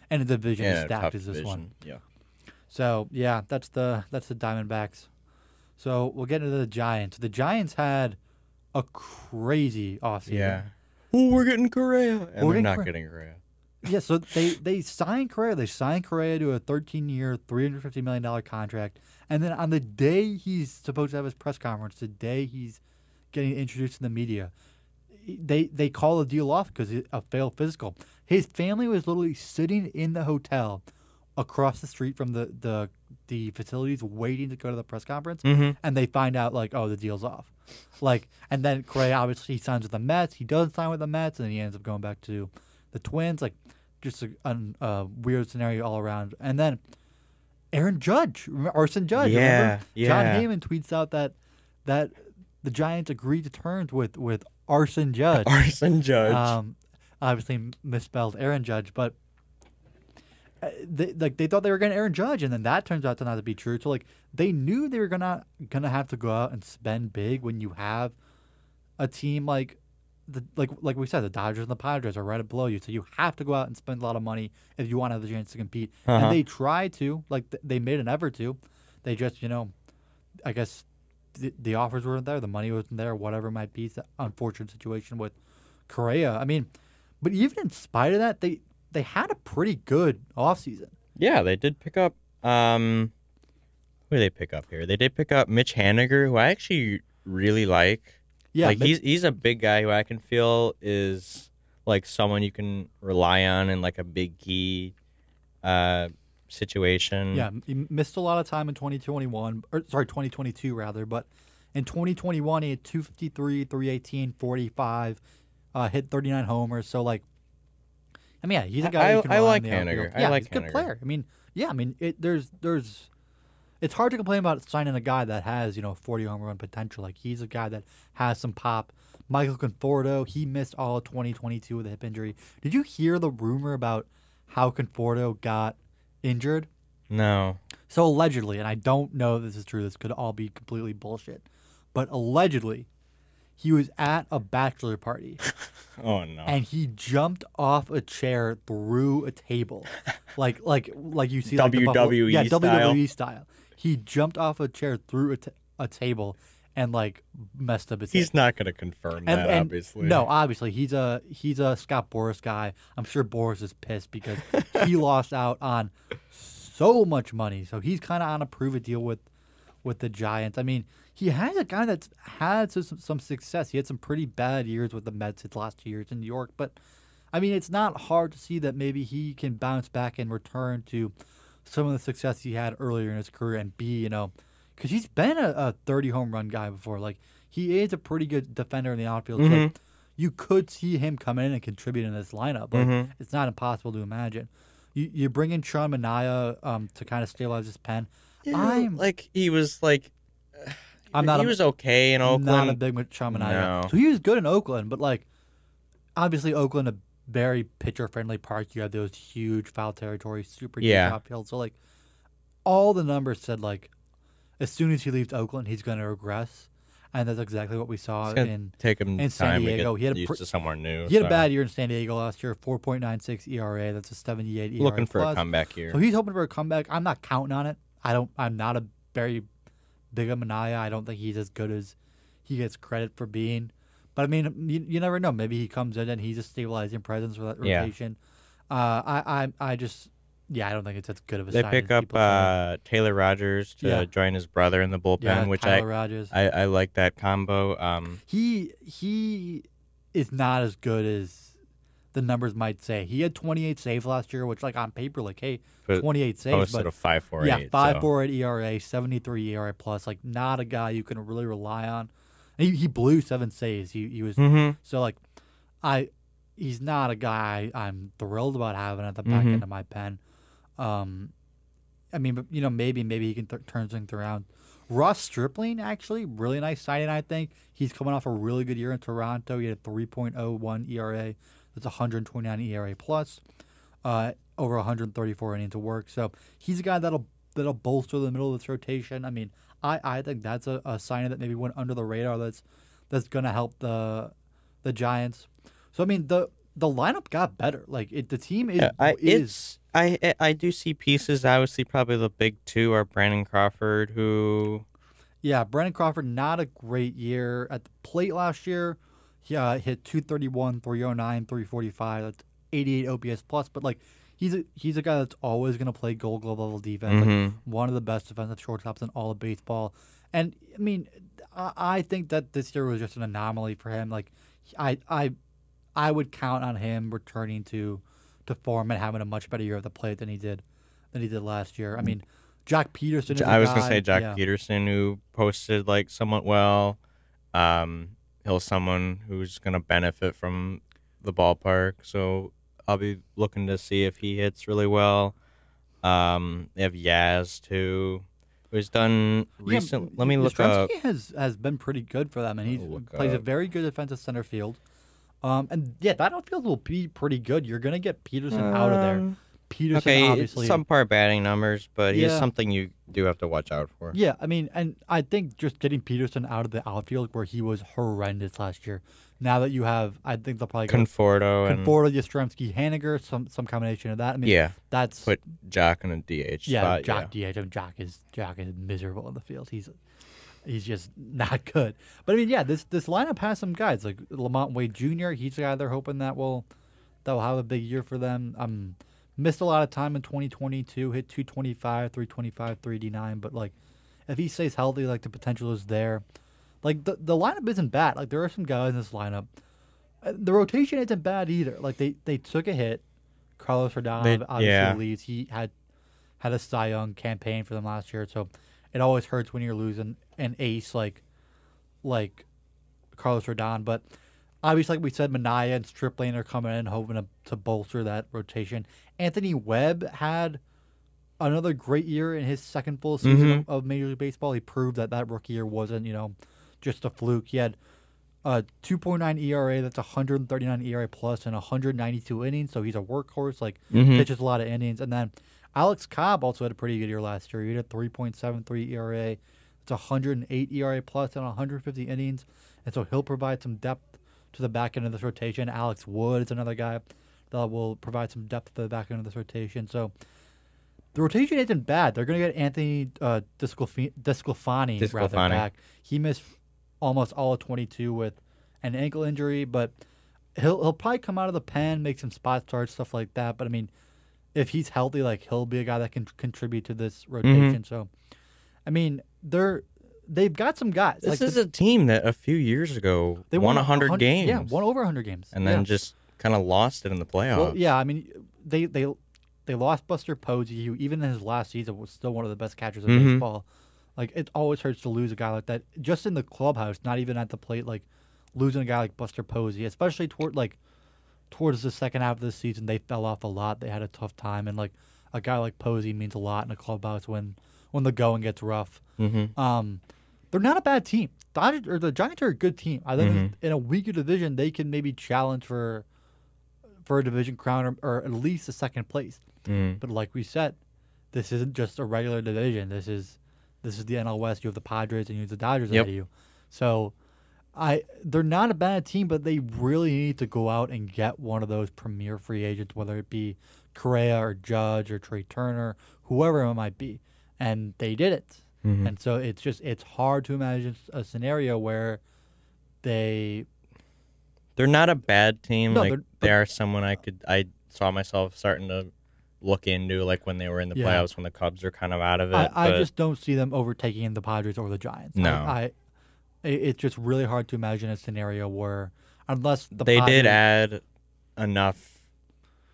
[SPEAKER 1] division as stacked as this one.
[SPEAKER 2] Yeah.
[SPEAKER 1] So, yeah, that's the Diamondbacks. So, we'll get into the Giants. The Giants had a crazy offseason.
[SPEAKER 2] Yeah. Oh, we're getting Correa. And we're not getting Correa.
[SPEAKER 1] Yeah, so they signed Correa. They signed Correa to a 13-year, $350 million contract. And then on the day he's supposed to have his press conference, the day he's getting introduced to the media, they call the deal off because of a failed physical. His family was literally sitting in the hotel across the street from the facilities waiting to go to the press conference, and they find out, like, oh, the deal's off. And then Correa, obviously, he signs with the Mets. He doesn't sign with the Mets, and then he ends up going back to the Twins. Like, just a weird scenario all around. And then Aaron Judge, Arson Judge. Remember? John Heyman tweets out that the Giants agreed to terms with Arson Judge.
[SPEAKER 2] Arson Judge.
[SPEAKER 1] Obviously misspelled Aaron Judge, but they thought they were getting Aaron Judge, and then that turns out to not be true. So they knew they were gonna have to go out and spend big when you have a team like we said, the Dodgers and the Padres are right below you, so you have to go out and spend a lot of money if you want to have the chance to compete. And they tried to, they made an effort to. They just, I guess the offers weren't there, the money wasn't there, whatever it might be. It's an unfortunate situation with Correa. I mean, but even in spite of that, they had a pretty good offseason.
[SPEAKER 2] Yeah, they did pick up. Who did they pick up here? They did pick up Mitch Haniger, who I actually really like. Yeah, he's a big guy who I can feel is like someone you can rely on in like a big key situation.
[SPEAKER 1] Yeah, he missed a lot of time in 2022 rather, but in 2021 he had 253, 318, 45, hit 39 homers. So he's a guy you can rely on the outfield. Yeah, he's a good player. It's hard to complain about signing a guy that has, 40 home run potential. Like, he's a guy that has some pop. Michael Conforto, he missed all of 2022 with a hip injury. Did you hear the rumor about how Conforto got injured?
[SPEAKER 2] No.
[SPEAKER 1] So allegedly, and I don't know if this is true, this could all be completely bullshit, but allegedly, he was at a bachelor party.
[SPEAKER 2] Oh no!
[SPEAKER 1] And he jumped off a chair through a table, like you see
[SPEAKER 2] WWE style.
[SPEAKER 1] WWE style. He jumped off a chair through a table and messed up his
[SPEAKER 2] He's
[SPEAKER 1] hip.
[SPEAKER 2] not going to confirm that, obviously.
[SPEAKER 1] No, obviously he's a Scott Boras guy. I'm sure Boras is pissed because he lost out on so much money. So he's kind of on a prove-it deal with the Giants. I mean, he has a guy that's had some success. He had some pretty bad years with the Mets his last 2 years in New York. But, I mean, it's not hard to see that maybe he can bounce back and return to some of the success he had earlier in his career and be, because he's been a 30 home run guy before. He is a pretty good defender in the outfield.
[SPEAKER 2] Mm-hmm.
[SPEAKER 1] So, you could see him come in and contribute in this lineup.
[SPEAKER 2] Mm-hmm.
[SPEAKER 1] It's not impossible to imagine. You bring in Sean Manaea to kind of stabilize his pen.
[SPEAKER 2] He was okay in Oakland.
[SPEAKER 1] Not a big Sean Manaea. No. So he was good in Oakland, but obviously Oakland, a very pitcher-friendly park. You have those huge foul territory, super deep outfield. So all the numbers said as soon as he leaves Oakland, he's going to regress. and that's exactly what we saw
[SPEAKER 2] It's gonna
[SPEAKER 1] in
[SPEAKER 2] take him
[SPEAKER 1] in San
[SPEAKER 2] time
[SPEAKER 1] Diego.
[SPEAKER 2] to
[SPEAKER 1] He had
[SPEAKER 2] get used to somewhere new.
[SPEAKER 1] he had a
[SPEAKER 2] so
[SPEAKER 1] bad year in San Diego last year, 4.96 ERA. That's a 78 ERA
[SPEAKER 2] looking for
[SPEAKER 1] plus.
[SPEAKER 2] a comeback here.
[SPEAKER 1] So he's hoping for a comeback. I'm not counting on it. I'm not a very big of Manaea. I don't think he's as good as he gets credit for being. But I mean, you never know. Maybe he comes in and he's a stabilizing presence for that
[SPEAKER 2] Yeah.
[SPEAKER 1] rotation. I just I don't think it's as good of a
[SPEAKER 2] They
[SPEAKER 1] sign
[SPEAKER 2] pick
[SPEAKER 1] as
[SPEAKER 2] up
[SPEAKER 1] people say.
[SPEAKER 2] Taylor Rogers to
[SPEAKER 1] Yeah.
[SPEAKER 2] join his brother in the bullpen,
[SPEAKER 1] Yeah,
[SPEAKER 2] which
[SPEAKER 1] Tyler Rogers.
[SPEAKER 2] I like that combo.
[SPEAKER 1] He is not as good as the numbers might say. He had 28 saves last year, which like on paper, like hey,
[SPEAKER 2] But
[SPEAKER 1] 28 saves,
[SPEAKER 2] posted
[SPEAKER 1] but
[SPEAKER 2] a 5.48.
[SPEAKER 1] yeah,
[SPEAKER 2] so
[SPEAKER 1] 5.48 ERA, 73 ERA plus. Like not a guy you can really rely on. And he blew 7 saves. He was so like he's not a guy I'm thrilled about having at the back end of my pen. I mean, but maybe he can turn things around. Ross Stripling, actually, really nice signing, I think. He's coming off a really good year in Toronto. He had a 3.01 ERA. That's 129 ERA plus, over 134 innings of work. So he's a guy that'll bolster the middle of this rotation. I mean, I think that's a signing that maybe went under the radar. That's going to help the Giants. So I mean, the lineup got better. Like the team is.
[SPEAKER 2] I do see pieces. Obviously, probably the big two are Brandon Crawford, who...
[SPEAKER 1] Yeah, Brandon Crawford, not a great year at the plate last year. He hit 231, 309, 345. That's 88 OPS plus. But like, he's a guy that's always going to play Gold Glove level defense. Like, one of the best defensive shortstops in all of baseball. And I mean, I think that this year was just an anomaly for him. Like, I would count on him returning to form and having a much better year at the plate than he did last year. I mean, Jack Peterson is
[SPEAKER 2] I was going to say Jack Peterson, who posted like somewhat well. He's someone who's going to benefit from the ballpark, so I'll be looking to see if he hits really well. They have Yaz too, who's done recent. Let me look up.
[SPEAKER 1] has been pretty good for them, and he plays a very good defensive center field. And that outfield will be pretty good. You're gonna get Peterson out of there. Peterson, obviously,
[SPEAKER 2] subpar batting numbers, but he's something you do have to watch out for.
[SPEAKER 1] Yeah, I mean, and I think just getting Peterson out of the outfield where he was horrendous last year. Now that you have, I think they'll probably
[SPEAKER 2] Conforto,
[SPEAKER 1] Yastrzemski, Haniger, some combination of that. I mean, that's
[SPEAKER 2] put Jock in a DH spot.
[SPEAKER 1] DH. I mean, Jock is miserable in the field. He's just not good. But I mean, this lineup has some guys like Lamont Wade Jr. He's a guy they're hoping that will have a big year for them. Missed a lot of time in 2022. Hit 225, 325, 389. But like, if he stays healthy, like the potential is there. Like the lineup isn't bad. Like there are some guys in this lineup. The rotation isn't bad either. Like they took a hit. Carlos Rodon obviously leads. He had a Cy Young campaign for them last year, so it always hurts when you're losing an ace like Carlos Rodon. But obviously, like we said, Manaea and Stripling are coming in, hoping to bolster that rotation. Anthony Webb had another great year in his second full season of Major League Baseball. He proved that rookie year wasn't, just a fluke. He had a 2.9 ERA, that's 139 ERA plus, and 192 innings. So he's a workhorse, pitches a lot of innings. And then Alex Cobb also had a pretty good year last year. He had a 3.73 ERA. It's 108 ERA plus and 150 innings. And so he'll provide some depth to the back end of this rotation. Alex Wood is another guy that will provide some depth to the back end of this rotation. So the rotation isn't bad. They're going to get Anthony Desclafani back. He missed almost all of 22 with an ankle injury, but he'll probably come out of the pen, make some spot starts, stuff like that. But I mean, if he's healthy, he'll be a guy that can contribute to this rotation. So, I mean, they've got some guys.
[SPEAKER 2] This is a team that a few years ago they won 100 games.
[SPEAKER 1] Yeah, won over 100 games,
[SPEAKER 2] and then just kind of lost it in the playoffs.
[SPEAKER 1] Well, yeah, I mean, they lost Buster Posey, who even in his last season was still one of the best catchers in baseball. Like, it always hurts to lose a guy like that, just in the clubhouse, not even at the plate. Like, losing a guy like Buster Posey, especially towards the second half of the season, they fell off a lot. They had a tough time, and like a guy like Posey means a lot in a clubhouse when the going gets rough. They're not a bad team. The Giants are a good team. I think in a weaker division, they can maybe challenge for a division crown or at least a second place. But like we said, this isn't just a regular division. This is the NL West. You have the Padres and you have the Dodgers ahead of you. So they're not a bad team, but they really need to go out and get one of those premier free agents, whether it be Correa or Judge or Trey Turner, whoever it might be. And they did it.
[SPEAKER 2] Mm-hmm.
[SPEAKER 1] And so it's hard to imagine a scenario where they're
[SPEAKER 2] not a bad team.
[SPEAKER 1] No,
[SPEAKER 2] like they are someone I saw myself starting to look into, like when they were in the playoffs when the Cubs are kind of out of it.
[SPEAKER 1] I just don't see them overtaking the Padres or the Giants.
[SPEAKER 2] No,
[SPEAKER 1] it's just really hard to imagine a scenario where unless
[SPEAKER 2] they did add enough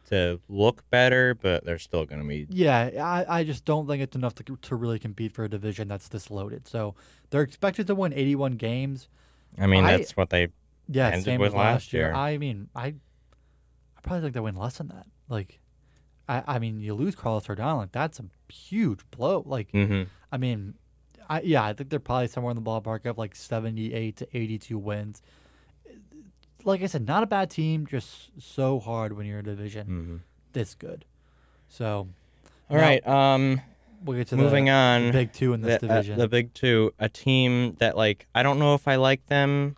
[SPEAKER 2] to look better, but they're still going to be.
[SPEAKER 1] Yeah, I just don't think it's enough to really compete for a division that's this loaded. So they're expected to win 81 games.
[SPEAKER 2] I mean, that's what they ended
[SPEAKER 1] same
[SPEAKER 2] with
[SPEAKER 1] as
[SPEAKER 2] last year.
[SPEAKER 1] I mean, I probably think they win less than that. Like, I mean, you lose Carlos Rodon, like that's a huge blow. Like, I mean, I think they're probably somewhere in the ballpark of like 78 to 82 wins. Like I said, not a bad team, just so hard when you're in a division this good. So,
[SPEAKER 2] all right.
[SPEAKER 1] We'll get to
[SPEAKER 2] moving on.
[SPEAKER 1] The big two in this division.
[SPEAKER 2] The big two, a team that like I don't know if I like them,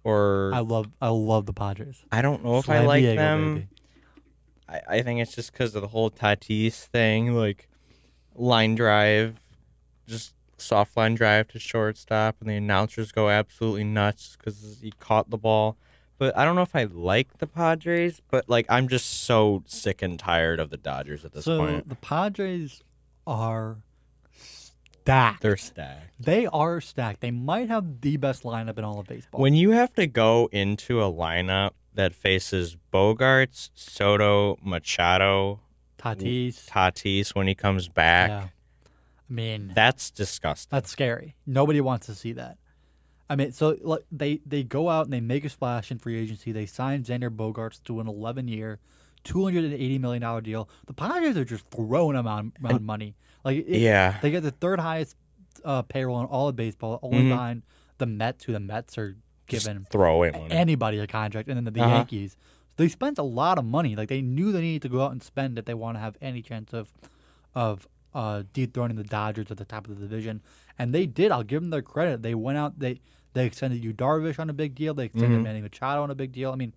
[SPEAKER 2] or
[SPEAKER 1] I love the Padres.
[SPEAKER 2] I don't know if I like them. I think it's just because of the whole Tatis thing, like line drive, just soft line drive to shortstop, and the announcers go absolutely nuts because he caught the ball. But I don't know if I like the Padres, but like I'm just so sick and tired of the Dodgers at this point.
[SPEAKER 1] So the Padres are stacked.
[SPEAKER 2] They're stacked.
[SPEAKER 1] They are stacked. They might have the best lineup in all of baseball.
[SPEAKER 2] When you have to go into a lineup that faces Bogarts, Soto, Machado, Tatis when he comes back,
[SPEAKER 1] I mean,
[SPEAKER 2] that's disgusting.
[SPEAKER 1] That's scary. Nobody wants to see that. I mean, so they go out and they make a splash in free agency. They sign Xander Bogaerts to an 11-year, $280 million deal. The Padres are just throwing them on money. Like, they get the third highest payroll in all of baseball, only behind the Mets, who the Mets are giving anybody a contract, and then the Yankees. So they spent a lot of money. Like, they knew they needed to go out and spend if they want to have any chance of dethroning the Dodgers at the top of the division. And they did. I'll give them their credit. They went out. They extended Yu Darvish on a big deal. They extended Manny Machado on a big deal. I mean,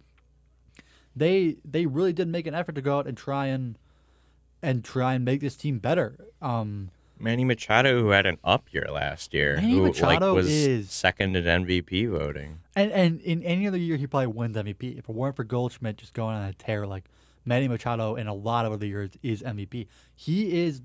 [SPEAKER 1] they really did make an effort to go out and try and make this team better.
[SPEAKER 2] Manny Machado, who had an up year last year, was second in MVP voting.
[SPEAKER 1] And in any other year, he probably wins MVP. If it weren't for Goldschmidt just going on a tear, like Manny Machado in a lot of other years is MVP. He is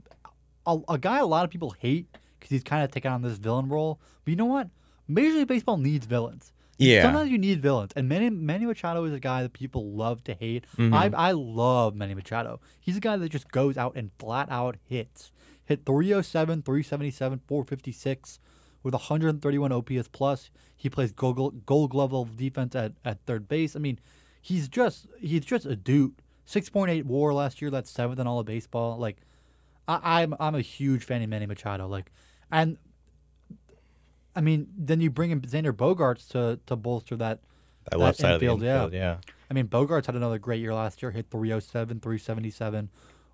[SPEAKER 1] a guy a lot of people hate because he's kind of taken on this villain role. But you know what? Major League Baseball needs villains.
[SPEAKER 2] Yeah.
[SPEAKER 1] Sometimes you need villains. And Manny Machado is a guy that people love to hate. I love Manny Machado. He's a guy that just goes out and flat out hits. Hit 307, 377, 456 with 131 OPS plus. He plays gold glove level defense at third base. I mean, he's just a dude. 6.8 WAR last year. That's 7th in all of baseball. Like, I'm a huge fan of Manny Machado. Like, and I mean, then you bring in Xander Bogaerts to bolster that
[SPEAKER 2] left side infield, of the infield. Yeah.
[SPEAKER 1] I mean, Bogaerts had another great year last year. Hit 307, 377,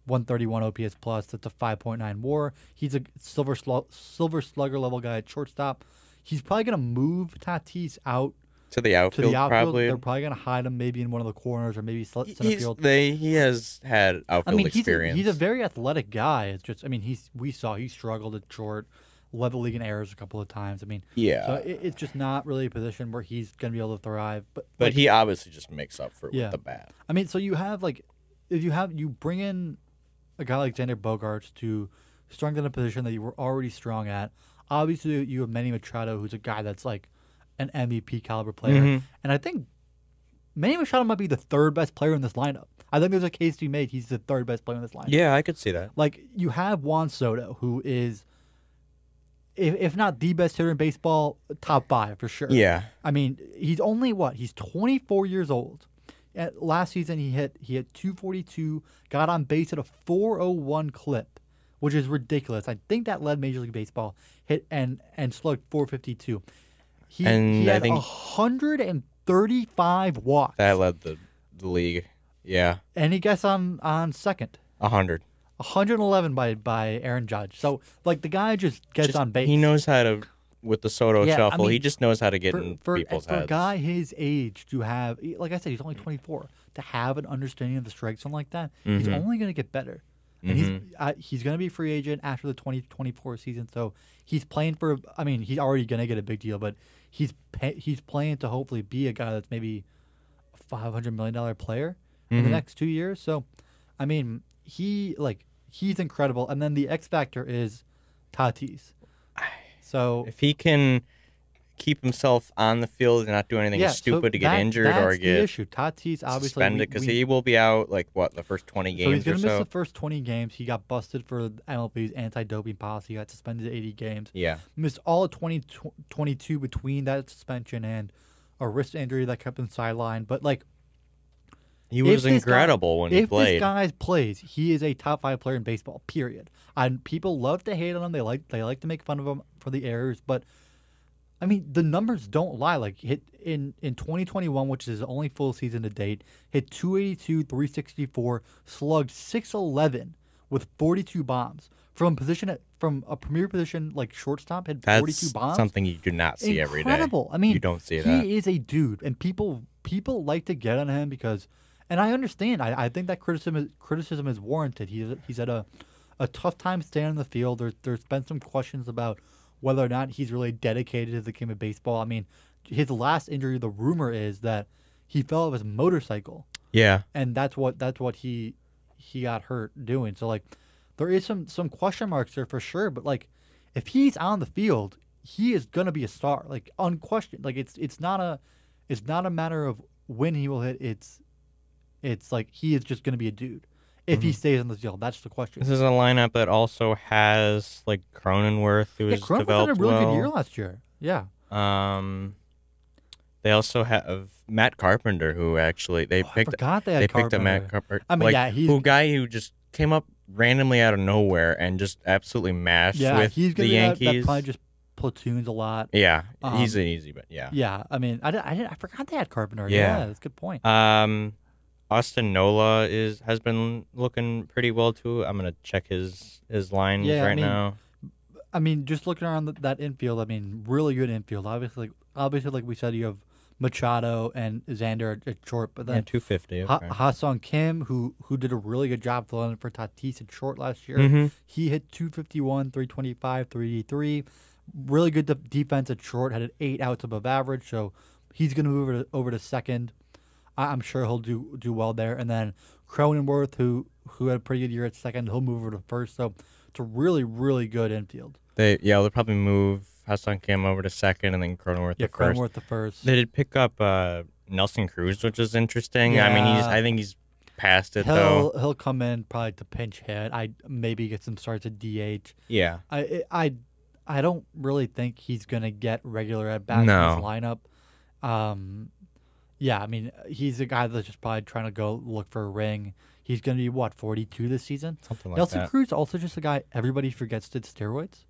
[SPEAKER 1] 131 OPS plus. That's a 5.9 WAR. He's a silver slugger level guy at shortstop. He's probably gonna move Tatis out
[SPEAKER 2] to the outfield. Probably.
[SPEAKER 1] They're probably gonna hide him maybe in one of the corners or maybe center field.
[SPEAKER 2] He has had outfield experience.
[SPEAKER 1] He's a very athletic guy. It's just, I mean, he struggled at short, led the league in errors a couple of times. I mean, so it's just not really a position where he's gonna be able to thrive. But like,
[SPEAKER 2] he obviously just makes up for it with the bat.
[SPEAKER 1] I mean, so you have like, if you bring in a guy like Xander Bogaerts to strengthen a position that you were already strong at. Obviously, you have Manny Machado, who's a guy that's like an MVP caliber player. And I think Manny Machado might be the third best player in this lineup. I think there's a case to be made he's the third best player in this lineup.
[SPEAKER 2] Yeah, I could see that.
[SPEAKER 1] Like, you have Juan Soto, who is, if not the best hitter in baseball, top 5 for sure.
[SPEAKER 2] Yeah.
[SPEAKER 1] I mean, he's only He's 24 years old. Last season, he hit 242, got on base at a 401 clip, which is ridiculous. I think that led Major League Baseball. Hit and slugged 452. He had 135 walks.
[SPEAKER 2] That led the league. Yeah.
[SPEAKER 1] And he gets on second.
[SPEAKER 2] 100.
[SPEAKER 1] 111 by Aaron Judge. So, like, the guy just gets on base.
[SPEAKER 2] He knows how to with the Soto
[SPEAKER 1] Yeah, I
[SPEAKER 2] shuffle. He
[SPEAKER 1] mean,
[SPEAKER 2] just knows how to get in people's
[SPEAKER 1] for a
[SPEAKER 2] heads.
[SPEAKER 1] guy his age to have, like I said, he's only 24. To have an understanding of the strike zone like that, he's only going to get better. And he's going to be a free agent after the 2024 season. So he's playing for. I mean, he's already going to get a big deal, but he's playing to hopefully be a guy that's maybe a $500 million player in the next 2 years. So, I mean, he's incredible. And then the X factor is Tatis. So
[SPEAKER 2] if he can keep himself on the field and not do anything stupid to get injured or get
[SPEAKER 1] the issue. Tatis obviously
[SPEAKER 2] suspended, because he will be out the first 20 games.
[SPEAKER 1] So he's
[SPEAKER 2] going to
[SPEAKER 1] miss the first 20 games. He got busted for MLB's anti-doping policy. He got suspended 80 games.
[SPEAKER 2] Yeah,
[SPEAKER 1] missed all of 2022 between that suspension and a wrist injury that kept him sidelined. But
[SPEAKER 2] he was incredible when he played.
[SPEAKER 1] If this guy plays, he is a top 5 player in baseball. Period. And people love to hate on him. They like to make fun of him for the errors, but I mean, the numbers don't lie. Like, hit in 2021, which is his only full season to date, hit 282, 364, slugged 611 with 42 bombs from a premier position like shortstop. Had 42 bombs.
[SPEAKER 2] That's something you do not see every day.
[SPEAKER 1] Incredible. I mean,
[SPEAKER 2] you don't see that.
[SPEAKER 1] He is a dude, and people like to get on him because, and I understand. I think that criticism is warranted. He's at a tough time staying on the field. There's been some questions about whether or not he's really dedicated to the game of baseball. I mean, his last injury, the rumor is that he fell off his motorcycle.
[SPEAKER 2] Yeah.
[SPEAKER 1] And that's what he got hurt doing. So there is some question marks there for sure, but if he's on the field, he is going to be a star. Unquestioned. It's not a matter of when he will hit. It's he is just going to be a dude. If he stays on the field, that's the question.
[SPEAKER 2] This is a lineup that also has Cronenworth, who was
[SPEAKER 1] Cronenworth
[SPEAKER 2] developed
[SPEAKER 1] had a really
[SPEAKER 2] well.
[SPEAKER 1] good year last year. Yeah.
[SPEAKER 2] They also have Matt Carpenter, who actually they picked
[SPEAKER 1] up
[SPEAKER 2] Matt Carpenter.
[SPEAKER 1] I mean, he's
[SPEAKER 2] a guy who just came up randomly out of nowhere and just absolutely mashed with
[SPEAKER 1] he's
[SPEAKER 2] the Yankees.
[SPEAKER 1] That probably just platoons a lot.
[SPEAKER 2] Yeah, he's an easy, but yeah.
[SPEAKER 1] Yeah, I mean, I forgot they had Carpenter.
[SPEAKER 2] Yeah,
[SPEAKER 1] that's a good point.
[SPEAKER 2] Austin Nola has been looking pretty well too. I'm gonna check his lines now.
[SPEAKER 1] I mean, just looking around that infield, I mean, really good infield. Obviously, like we said, you have Machado and Xander at short, but then
[SPEAKER 2] 250. Okay.
[SPEAKER 1] Ha-Sung Kim, who did a really good job filling in for Tatis at short last year. He hit 251, 325, 383. Really good defense at short. Had an 8 outs above average, so he's gonna move over to second. I'm sure he'll do well there. And then Cronenworth, who had a pretty good year at second, he'll move over to first. So it's a really, really good infield.
[SPEAKER 2] They'll probably move Ha-Sung Kim over to second, and then Cronenworth to first.
[SPEAKER 1] Cronenworth to first.
[SPEAKER 2] They did pick up Nelson Cruz, which is interesting.
[SPEAKER 1] Yeah.
[SPEAKER 2] I mean, I think he's past it though.
[SPEAKER 1] He'll come in probably to pinch hit. I maybe get some starts at DH.
[SPEAKER 2] Yeah.
[SPEAKER 1] I don't really think he's gonna get regular at bats in his lineup. Yeah, I mean, he's a guy that's just probably trying to go look for a ring. He's going to be, 42 this season?
[SPEAKER 2] Something like
[SPEAKER 1] Nelson
[SPEAKER 2] that.
[SPEAKER 1] Cruz, also just a guy everybody forgets did steroids.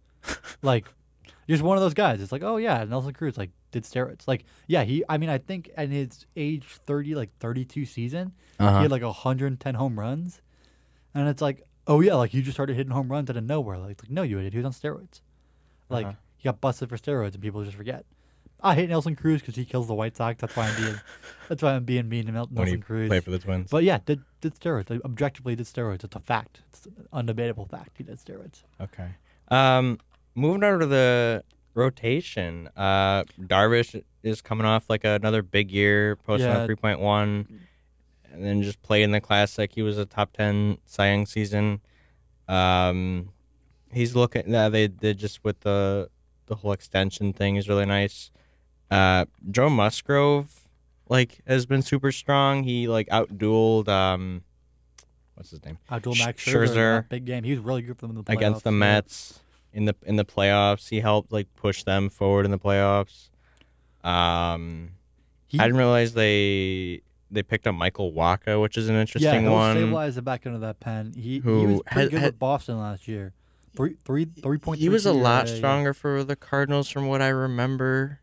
[SPEAKER 1] Just one of those guys. It's oh, yeah, Nelson Cruz, did steroids. I think in his age 32 season, he had, 110 home runs. And it's oh, yeah, you just started hitting home runs out of nowhere. No, you idiot. He was on steroids. He got busted for steroids, and people just forget. I hate Nelson Cruz because he kills the White Sox. That's why I'm being mean to Nelson Cruz.
[SPEAKER 2] Play for the Twins.
[SPEAKER 1] But yeah, did steroids. Objectively did steroids. It's a fact. It's an undebatable fact. He did steroids.
[SPEAKER 2] Okay. Moving over to the rotation. Darvish is coming off another big year, posting a 3.1, and then just played in the Classic. He was a top 10 Cy Young season. He's looking. They did just with the whole extension thing is really nice. Joe Musgrove, has been super strong. He outdueled what's his name?
[SPEAKER 1] Outdueled Max Scherzer. Big game. He was really good for them in the playoffs.
[SPEAKER 2] Against the Mets in the playoffs. He helped push them forward in the playoffs. I didn't realize they picked up Michael Wacha, which is an interesting one.
[SPEAKER 1] Yeah, he'll stabilize the back end of that pen. He was pretty good with Boston last year. 3.3.
[SPEAKER 2] He was a lot stronger for the Cardinals, from what I remember,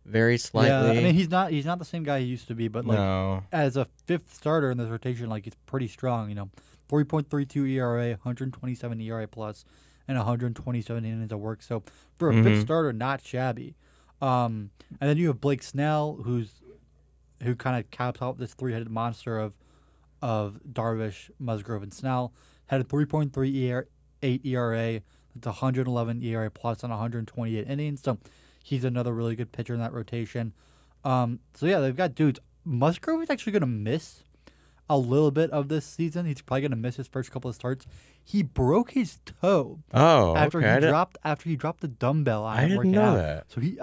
[SPEAKER 2] very slightly.
[SPEAKER 1] Yeah, I mean he's not the same guy he used to be, but as a fifth starter in this rotation, he's pretty strong. 3.32 ERA, 127 ERA plus, and 127 innings of work. So for a
[SPEAKER 2] Mm-hmm.
[SPEAKER 1] fifth starter, not shabby. And then you have Blake Snell, who kind of caps out this three-headed monster of Darvish, Musgrove, and Snell. Had a 3.38 ERA. It's 111 ERA plus on 128 innings. So he's another really good pitcher in that rotation. So yeah, they've got dudes. Musgrove is actually going to miss a little bit of this season. He's probably going to miss his first couple of starts. He broke his toe
[SPEAKER 2] Oh,
[SPEAKER 1] after
[SPEAKER 2] okay.
[SPEAKER 1] he dropped the dumbbell.
[SPEAKER 2] I didn't know that.
[SPEAKER 1] So he's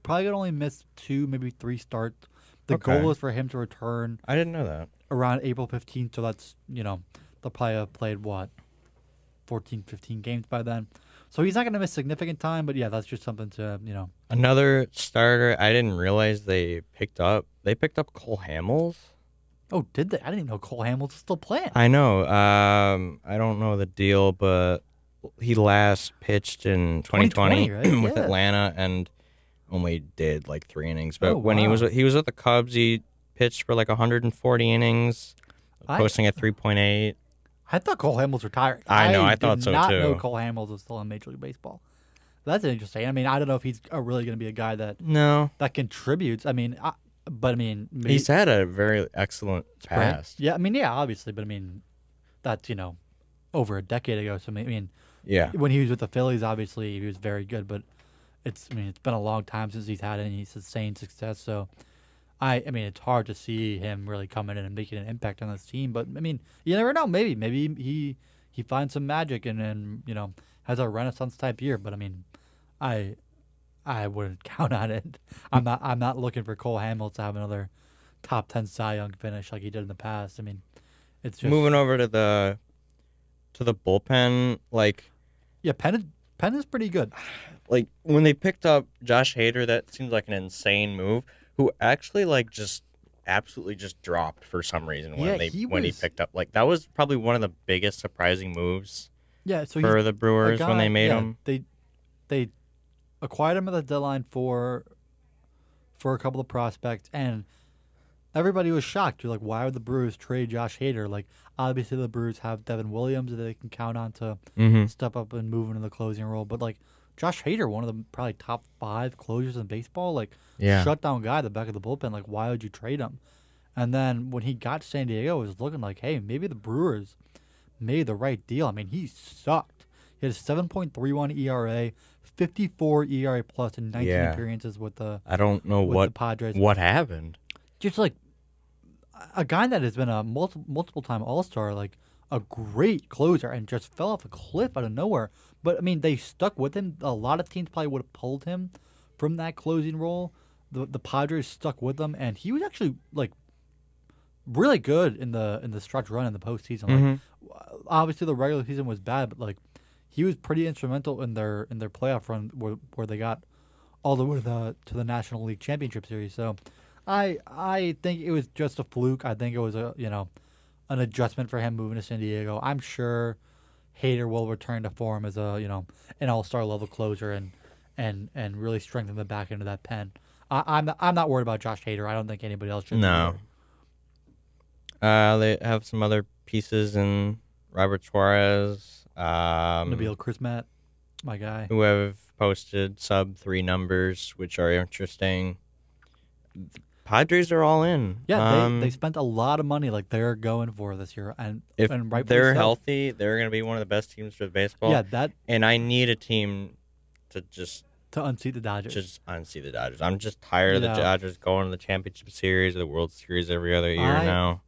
[SPEAKER 1] probably going to only miss 2, maybe 3 starts. The
[SPEAKER 2] Okay.
[SPEAKER 1] goal is for him to return
[SPEAKER 2] I didn't know that.
[SPEAKER 1] around April 15th. So that's they'll probably have played 14, 15 games by then. So he's not going to miss significant time. But yeah, that's just something to
[SPEAKER 2] Another starter I didn't realize they picked up. They picked up Cole Hamels.
[SPEAKER 1] Oh, did they? I didn't even know Cole Hamels was still playing.
[SPEAKER 2] I know. I don't know the deal, but he last pitched in 2020
[SPEAKER 1] right?
[SPEAKER 2] with
[SPEAKER 1] Yeah.
[SPEAKER 2] Atlanta and only did like 3 innings. But
[SPEAKER 1] Oh,
[SPEAKER 2] when
[SPEAKER 1] wow.
[SPEAKER 2] he was at the Cubs, he pitched for like 140 innings, posting at 3.8.
[SPEAKER 1] I thought Cole Hamels retired.
[SPEAKER 2] I know, I thought so,
[SPEAKER 1] did not
[SPEAKER 2] too.
[SPEAKER 1] know Cole Hamels was still in Major League Baseball. That's interesting. I mean, I don't know if he's really going to be a guy that
[SPEAKER 2] No,
[SPEAKER 1] contributes. I mean, maybe
[SPEAKER 2] he's had a very excellent past.
[SPEAKER 1] Yeah, obviously, but I mean, that's over a decade ago. So I mean,
[SPEAKER 2] Yeah.
[SPEAKER 1] when he was with the Phillies, obviously he was very good, but it's been a long time since he's had any sustained success. So I mean, it's hard to see him really coming in and making an impact on this team. But I mean, you never know. Maybe he finds some magic and then has a Renaissance type year. But I mean, I wouldn't count on it. I'm not looking for Cole Hamels to have another top 10 Cy Young finish like he did in the past. I mean, it's just
[SPEAKER 2] Moving over to the bullpen, like
[SPEAKER 1] Penn is pretty good.
[SPEAKER 2] when they picked up Josh Hader, that seems like an insane move. Who actually absolutely just dropped for some reason when he picked up, that was probably one of the biggest surprising moves
[SPEAKER 1] Yeah, so
[SPEAKER 2] for the Brewers when they made him.
[SPEAKER 1] They acquired him at the deadline for a couple of prospects, and everybody was shocked. You're like, why would the Brewers trade Josh Hader? Like, obviously the Brewers have Devin Williams that they can count on to step up and move into the closing role. But Josh Hader, one of the probably top 5 closers in baseball, shutdown guy at the back of the bullpen. Like, why would you trade him? And then when he got to San Diego, it was looking like, hey, maybe the Brewers made the right deal. I mean, he sucked. He had a 7.31 ERA, 54 ERA plus in 19 appearances with the
[SPEAKER 2] I don't know
[SPEAKER 1] the Padres.
[SPEAKER 2] what happened.
[SPEAKER 1] Just like a guy that has been a multiple time All-Star, like a great closer, and just fell off a cliff out of nowhere. But I mean, they stuck with him. A lot of teams probably would have pulled him from that closing role. The Padres stuck with him, and he was actually really good in the stretch run in the postseason. Obviously the regular season was bad, but he was pretty instrumental in their playoff run where they got all the way to the National League Championship Series. So I think it was just a fluke. I think it was an adjustment for him moving to San Diego. I'm sure Hader will return to form as an all-star level closer and really strengthen the back end of that pen. I'm not worried about Josh Hader. I don't think anybody else should.
[SPEAKER 2] No. They have some other pieces in Robert Suarez,
[SPEAKER 1] Nabil Krismat, my guy,
[SPEAKER 2] who have posted sub-3 numbers, which are interesting. Padres are all in.
[SPEAKER 1] Yeah, they spent a lot of money they're going for this year, and
[SPEAKER 2] if
[SPEAKER 1] rightfully
[SPEAKER 2] they're
[SPEAKER 1] so.
[SPEAKER 2] healthy, they're going to be one of the best teams for baseball.
[SPEAKER 1] Yeah,
[SPEAKER 2] and I need a team to
[SPEAKER 1] unseat the Dodgers.
[SPEAKER 2] Just unseat the Dodgers. I'm just tired of the Dodgers going to the championship series or the World Series every other year now.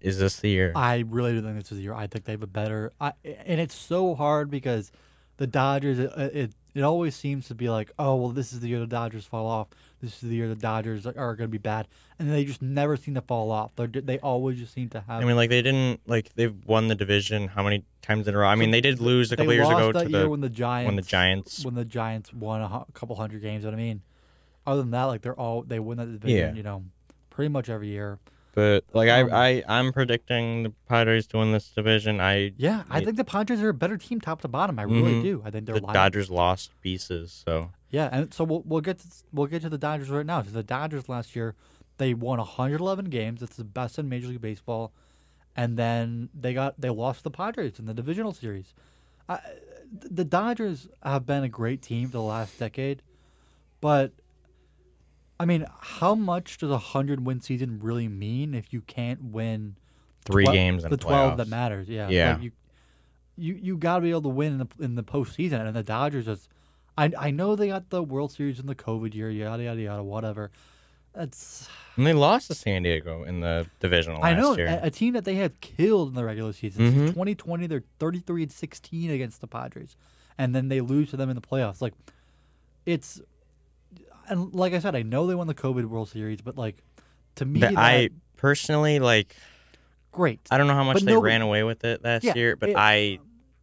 [SPEAKER 2] Is this the year?
[SPEAKER 1] I really do think this is the year. I think they have a better. And it's so hard because the Dodgers. It always seems to be like, oh well, this is the year the Dodgers fall off. This is the year the Dodgers are going to be bad, and they just never seem to fall off. They always just seem to have.
[SPEAKER 2] I mean, they didn't they've won the division how many times in a row? I mean, they did lose a couple years ago to
[SPEAKER 1] when the Giants won a couple hundred games. What I mean, other than that, they win that division. Pretty much every year.
[SPEAKER 2] But I'm predicting the Padres to win this division. I
[SPEAKER 1] think the Padres are a better team top to bottom. I really do. I think they're
[SPEAKER 2] the Dodgers lost pieces. So
[SPEAKER 1] yeah, and so we'll get to the Dodgers right now. So the Dodgers last year, they won 111 games. That's the best in Major League Baseball, and then they lost to the Padres in the divisional series. I, the Dodgers have been a great team for the last decade, but I mean, how much does a 100-win season really mean if you can't win
[SPEAKER 2] 3 games in
[SPEAKER 1] the 12 that
[SPEAKER 2] playoffs.
[SPEAKER 1] matters? Yeah,
[SPEAKER 2] Yeah.
[SPEAKER 1] like you got to be able to win in the postseason, and the Dodgers just. I know they got the World Series in the COVID year, yada yada yada, whatever. That's
[SPEAKER 2] And they lost to San Diego in the divisional
[SPEAKER 1] I know
[SPEAKER 2] last year.
[SPEAKER 1] a team that they had killed in the regular season.
[SPEAKER 2] Mhm.
[SPEAKER 1] Since 2020, they're 33-16 against the Padres, and then they lose to them in the playoffs. Like it's and like I said, I know they won the COVID World Series, but like to me,
[SPEAKER 2] I personally like.
[SPEAKER 1] great.
[SPEAKER 2] I don't know how much
[SPEAKER 1] But
[SPEAKER 2] they
[SPEAKER 1] nobody-
[SPEAKER 2] ran away with it last
[SPEAKER 1] Yeah,
[SPEAKER 2] year, but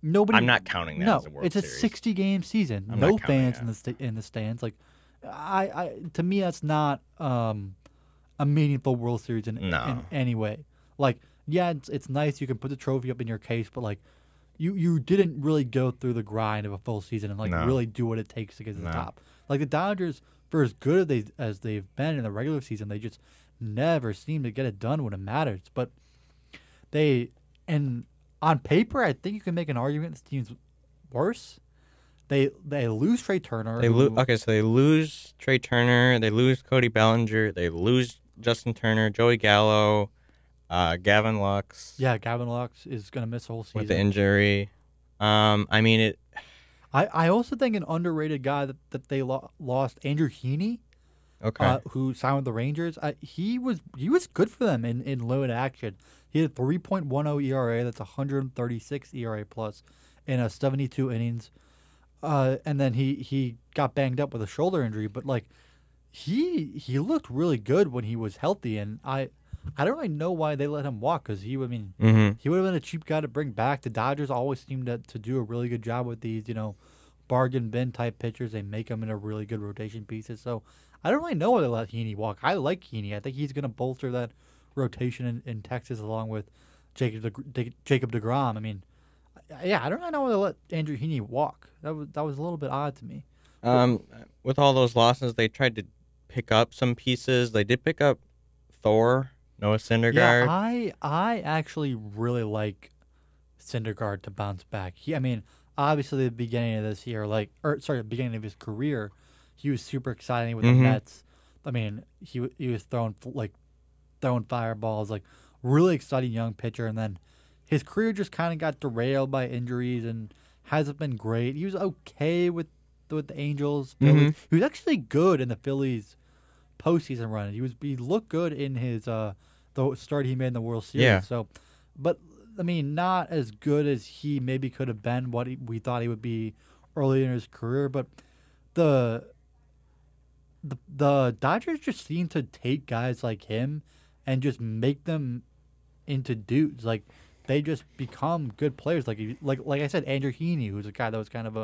[SPEAKER 1] Nobody.
[SPEAKER 2] I'm not counting that
[SPEAKER 1] No,
[SPEAKER 2] as a World
[SPEAKER 1] it's a
[SPEAKER 2] Series.
[SPEAKER 1] 60-game season.
[SPEAKER 2] I'm
[SPEAKER 1] No
[SPEAKER 2] not counting
[SPEAKER 1] fans in the stands. Like to me, that's not a meaningful World Series in any way. Like, yeah, it's nice you can put the trophy up in your case, but like, you didn't really go through the grind of a full season and like
[SPEAKER 2] No.
[SPEAKER 1] really do what it takes to get to the
[SPEAKER 2] No.
[SPEAKER 1] top. Like the Dodgers, for as good as they've been in the regular season, they just never seem to get it done when it matters. But and on paper, I think you can make an argument this team's worse. They lose Trey Turner.
[SPEAKER 2] Okay, so they lose Trey Turner, they lose Cody Bellinger, they lose Justin Turner, Joey Gallo, Gavin Lux.
[SPEAKER 1] Yeah, Gavin Lux is going to miss the whole season
[SPEAKER 2] with the injury. I mean it.
[SPEAKER 1] I also think an underrated guy that they lost, Andrew Heaney,
[SPEAKER 2] Okay.
[SPEAKER 1] who signed with the Rangers. He was good for them in limited action. He had a 3.10 ERA. That's 136 ERA plus in 72 innings. And then he got banged up with a shoulder injury, but like he looked really good when he was healthy, and I don't really know why they let him walk because he would have been a cheap guy to bring back. The Dodgers always seem to do a really good job with these bargain bin type pitchers. They make them into really good rotation pieces. So I don't really know why they let Heaney walk. I like Heaney. I think he's going to bolster that rotation in Texas along with Jacob DeGrom. I mean, yeah, I don't really know why they let Andrew Heaney walk. That was a little bit odd to me.
[SPEAKER 2] With all those losses, they tried to pick up some pieces. They did pick up Thor, Noah Syndergaard.
[SPEAKER 1] Yeah, I actually really like Syndergaard to bounce back. I mean, obviously the beginning of this year, the beginning of his career, he was super exciting with the Mets. I mean, he was throwing fireballs, like really exciting young pitcher, and then his career just kind of got derailed by injuries and hasn't been great. He was okay with the Angels. Phillies. He was actually good in the Phillies postseason run. He looked good in his the start he made in the World Series.
[SPEAKER 2] Yeah.
[SPEAKER 1] So, but I mean, not as good as he maybe could have been. We thought he would be early in his career, but the Dodgers just seem to take guys like him and just make them into dudes. Like they just become good players. Like I said, Andrew Heaney, who's a guy that was kind of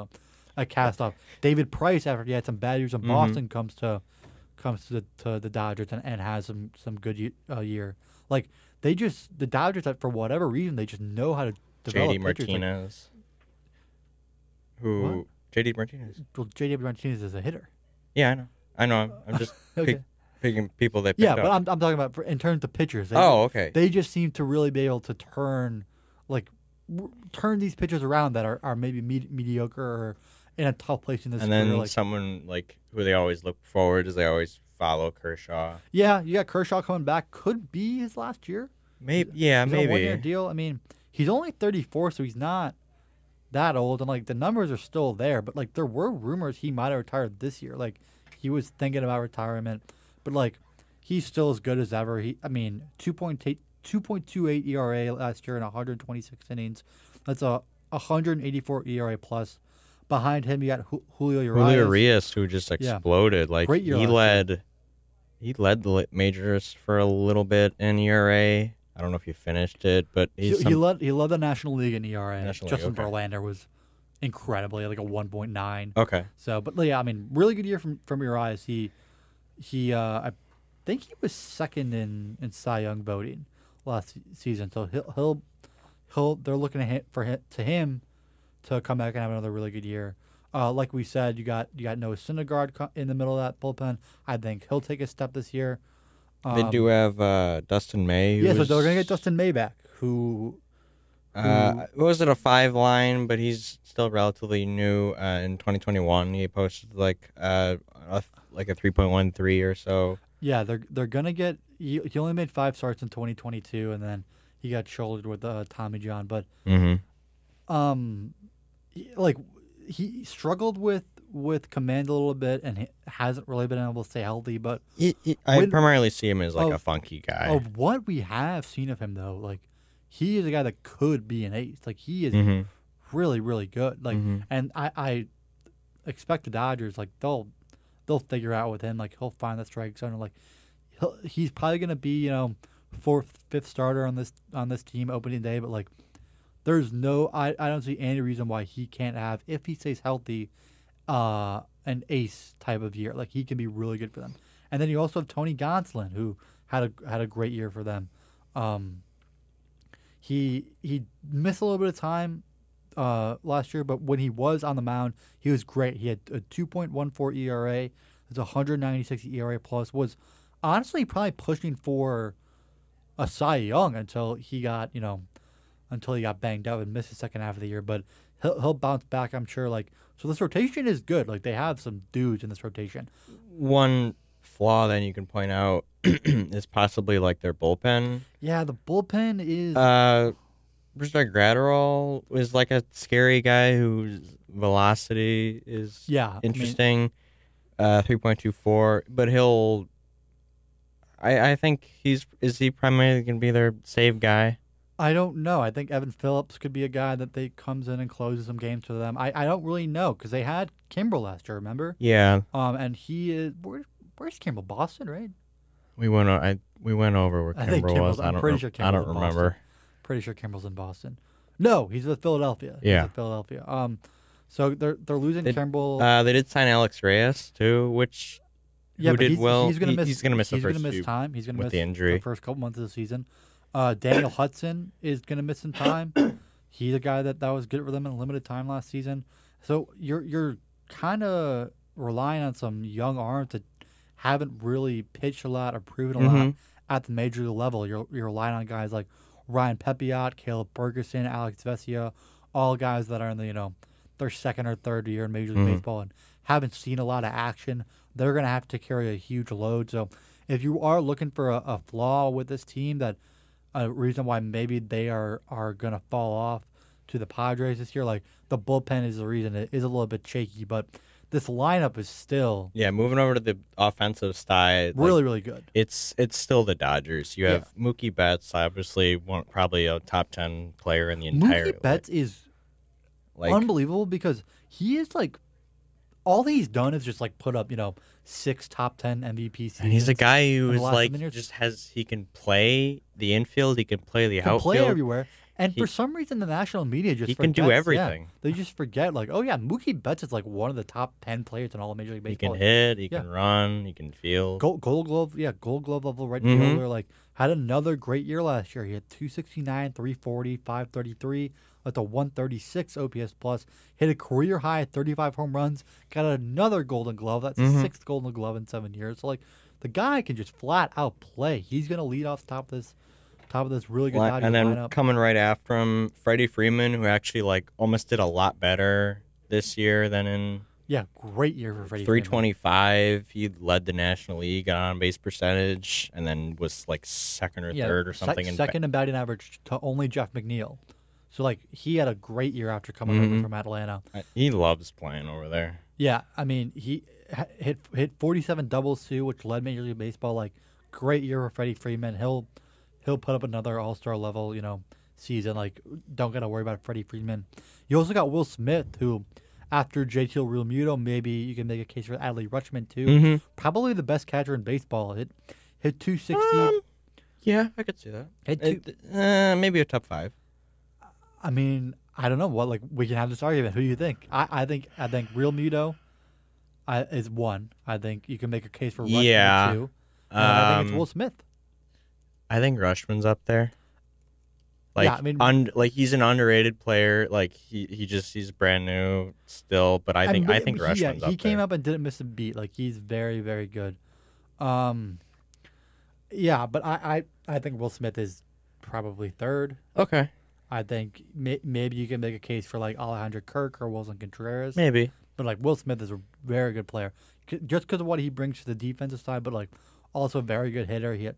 [SPEAKER 1] a cast off. David Price, after he had some bad years in Boston, comes to the Dodgers and has some good year. Like the Dodgers, for whatever reason, they just know how to develop
[SPEAKER 2] JD
[SPEAKER 1] pitchers.
[SPEAKER 2] Martinez.
[SPEAKER 1] What?
[SPEAKER 2] JD Martinez.
[SPEAKER 1] Well, JD Martinez is a hitter.
[SPEAKER 2] Yeah, I know. I'm just
[SPEAKER 1] Okay.
[SPEAKER 2] picking people they picked
[SPEAKER 1] Yeah,
[SPEAKER 2] up.
[SPEAKER 1] but I'm talking about in terms of pitchers.
[SPEAKER 2] Okay.
[SPEAKER 1] They just seem to really be able to turn these pitchers around that are maybe mediocre or in a tough place in this
[SPEAKER 2] And
[SPEAKER 1] career.
[SPEAKER 2] then someone who they always look forward is they always follow Kershaw.
[SPEAKER 1] Yeah, you got Kershaw coming back. Could be his last year.
[SPEAKER 2] Maybe.
[SPEAKER 1] He's on a one-year
[SPEAKER 2] Maybe.
[SPEAKER 1] deal. I mean, he's only 34, so he's not that old, and the numbers are still there. But there were rumors he might have retired this year. He was thinking about retirement, but he's still as good as ever. 2.28 ERA last year in 126 innings. That's a 184 ERA plus. Behind him, you got Julio Urias.
[SPEAKER 2] Julio Urias, who just exploded.
[SPEAKER 1] Great year
[SPEAKER 2] He led the majors for a little bit in ERA. I don't know if he finished it, but
[SPEAKER 1] he led the National League in ERA. Justin Verlander was incredibly a 1.9.
[SPEAKER 2] Okay.
[SPEAKER 1] So, but yeah, I mean, really good year from Urias. He I think he was second in Cy Young voting last season. So they're looking for him to come back and have another really good year. Like we said, you got Noah Syndergaard in the middle of that bullpen. I think he'll take a step this year.
[SPEAKER 2] They do have Dustin May.
[SPEAKER 1] So they're gonna get Dustin May back, who
[SPEAKER 2] Was it a 5 line? But he's still relatively new. In 2021, he posted like a 3.13 or so.
[SPEAKER 1] Yeah, they're gonna get. He only made 5 starts in 2022, and then he got shouldered with Tommy John. But
[SPEAKER 2] Mm-hmm.
[SPEAKER 1] like he struggled with command a little bit, and he hasn't really been able to stay healthy. But
[SPEAKER 2] I
[SPEAKER 1] when-
[SPEAKER 2] primarily see him as like a
[SPEAKER 1] of-
[SPEAKER 2] funky guy.
[SPEAKER 1] of what we have seen of him, though, like he is a guy that could be an ace. Like he is
[SPEAKER 2] Mm-hmm.
[SPEAKER 1] really, really good. Like,
[SPEAKER 2] Mm-hmm.
[SPEAKER 1] and I expect the Dodgers, like they'll figure out with him. Like he'll find the strike zone. Like he's probably gonna be fourth, fifth starter on this team opening day. But like there's no I don't see any reason why he can't have, if he stays healthy, an ace type of year. Like he can be really good for them. And then you also have Tony Gonsolin, who had a great year for them. He missed a little bit of time last year, but when he was on the mound, he was great. He had a 2.14 ERA, it's 196 ERA plus. Was honestly probably pushing for a Cy Young until he got banged up and missed the second half of the year. But he'll bounce back, I'm sure. Like so, this rotation is good. Like they have some dudes in this rotation.
[SPEAKER 2] One flaw that you can point out is possibly like their bullpen.
[SPEAKER 1] Yeah, the bullpen is.
[SPEAKER 2] Mr. Gratterall is like a scary guy whose velocity is interesting. 3.24, but I think is he primarily going to be their save guy?
[SPEAKER 1] I don't know. I think Evan Phillips could be a guy that they comes in and closes some games for them. I don't really know because they had Kimbrel last year, remember?
[SPEAKER 2] Yeah.
[SPEAKER 1] And he is where's Kimbrel? Boston, right?
[SPEAKER 2] We went over where
[SPEAKER 1] I think
[SPEAKER 2] Kimbrel was.
[SPEAKER 1] I'm pretty sure Kimbrel's
[SPEAKER 2] I don't
[SPEAKER 1] in
[SPEAKER 2] remember.
[SPEAKER 1] Boston. Pretty sure Kimbrel's in Boston. No, he's with Philadelphia.
[SPEAKER 2] Yeah.
[SPEAKER 1] He's with Philadelphia. So they're losing Kimbrel.
[SPEAKER 2] They did sign Alex Reyes too, which who did well.
[SPEAKER 1] He's gonna miss.
[SPEAKER 2] He's gonna miss the
[SPEAKER 1] He's
[SPEAKER 2] first
[SPEAKER 1] gonna miss
[SPEAKER 2] few
[SPEAKER 1] time. He's gonna
[SPEAKER 2] with
[SPEAKER 1] miss
[SPEAKER 2] the injury.
[SPEAKER 1] the first couple months of the season. Daniel Hudson is gonna miss some time. He's a guy that was good for them in limited time last season. So you're kind of relying on some young arms that haven't really pitched a lot or proven a lot at the major league level. You're relying on guys like Ryan Pepiot, Caleb Ferguson, Alex Vesia, all guys that are in the their second or third year in Major League Baseball and haven't seen a lot of action. They're gonna have to carry a huge load. So if you are looking for a flaw with this team, that a reason why maybe they are gonna fall off to the Padres this year, like the bullpen is the reason. It is a little bit shaky, but this lineup is still
[SPEAKER 2] moving over to the offensive side,
[SPEAKER 1] really, really good.
[SPEAKER 2] It's still the Dodgers. You have Mookie Betts, obviously probably a top 10 player in the entire.
[SPEAKER 1] Mookie Betts is unbelievable because he is like all he's done is just like put up 6 top 10 MVP seasons.
[SPEAKER 2] And he's a guy who is like he can play the infield, he can play the outfield,
[SPEAKER 1] play everywhere. And for some reason, the national media just
[SPEAKER 2] can do everything.
[SPEAKER 1] Yeah, they just forget, like, oh, yeah, Mookie Betts is like one of the top 10 players in all of Major League Baseball.
[SPEAKER 2] He can hit, he can run, he can field.
[SPEAKER 1] Gold Glove level right fielder. Like, had another great year last year. He had 269, 340, 533, with a 136 OPS plus. Hit a career high 35 home runs. Got another Golden Glove. That's his 6th Golden Glove in 7 years. So, like, the guy can just flat out play. He's going to lead off the top of this really good Dodgers
[SPEAKER 2] and then
[SPEAKER 1] lineup.
[SPEAKER 2] Coming right after him, Freddie Freeman, who actually like almost did a lot better this year than in
[SPEAKER 1] great year for Freddie.
[SPEAKER 2] 325. He led the National League on base percentage, and then was like second or third or something.
[SPEAKER 1] Second in batting average to only Jeff McNeil. So like he had a great year after coming over from Atlanta.
[SPEAKER 2] He loves playing over there.
[SPEAKER 1] Yeah, I mean he hit 47 doubles too, which led Major League Baseball. Like great year for Freddie Freeman. He'll put up another All-Star level, season. Like, don't gotta worry about Freddie Freeman. You also got Will Smith, who, after JT Realmuto, maybe you can make a case for Adley Rutschman too. Probably the best catcher in baseball. Hit 260.
[SPEAKER 2] Yeah, I could see that. Maybe a top 5.
[SPEAKER 1] I mean, I don't know what. Like, we can have this argument. Who do you think? I think Realmuto is 1. I think you can make a case for Rutschman 2. And I think it's Will Smith.
[SPEAKER 2] I think Rushman's up there. Like,
[SPEAKER 1] I mean,
[SPEAKER 2] he's an underrated player. Like he's brand new still, but I think Rushman's up there.
[SPEAKER 1] He came up and didn't miss a beat. Like he's very, very good. But I think Will Smith is probably 3rd.
[SPEAKER 2] Okay.
[SPEAKER 1] I think maybe you can make a case for like Alejandro Kirk or Wilson Contreras,
[SPEAKER 2] Maybe.
[SPEAKER 1] but like Will Smith is a very good player just because of what he brings to the defensive side, but like also a very good hitter. He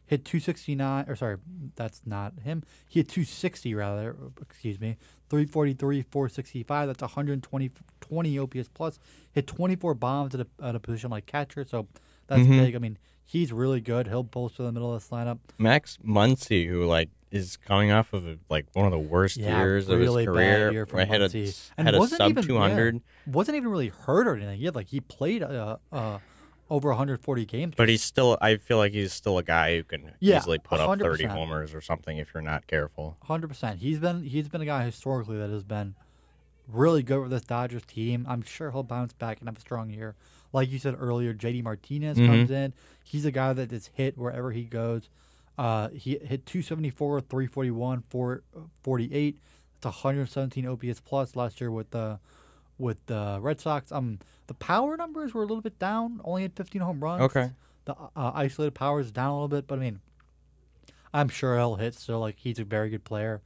[SPEAKER 1] hit 269, or sorry, that's not him. He hit 260 rather, excuse me, 343, 465. That's 120 OPS plus. Hit 24 bombs at a position like catcher, so that's big. I mean, he's really good. He'll bolster the middle of this lineup.
[SPEAKER 2] Max Muncy, who like is coming off of like one of the worst years
[SPEAKER 1] really
[SPEAKER 2] of his career,
[SPEAKER 1] bad year for
[SPEAKER 2] had
[SPEAKER 1] Muncy.
[SPEAKER 2] a sub 200.
[SPEAKER 1] Wasn't even really hurt or anything. He played over 140 games.
[SPEAKER 2] But I feel like he's still a guy who can easily put up 30
[SPEAKER 1] 100%.
[SPEAKER 2] homers or something if you're not careful.
[SPEAKER 1] 100%. He's been a guy historically that has been really good with this Dodgers team. I'm sure he'll bounce back and have a strong year. Like you said earlier, JD Martinez comes in. He's a guy that is hit wherever he goes. He hit 274, 341, 448. It's 117 OPS plus last year with the Red Sox. The power numbers were a little bit down. Only had 15 home runs.
[SPEAKER 2] Okay.
[SPEAKER 1] The isolated power is down a little bit, but I mean, I'm sure he'll hit still. Like, he's a very good player.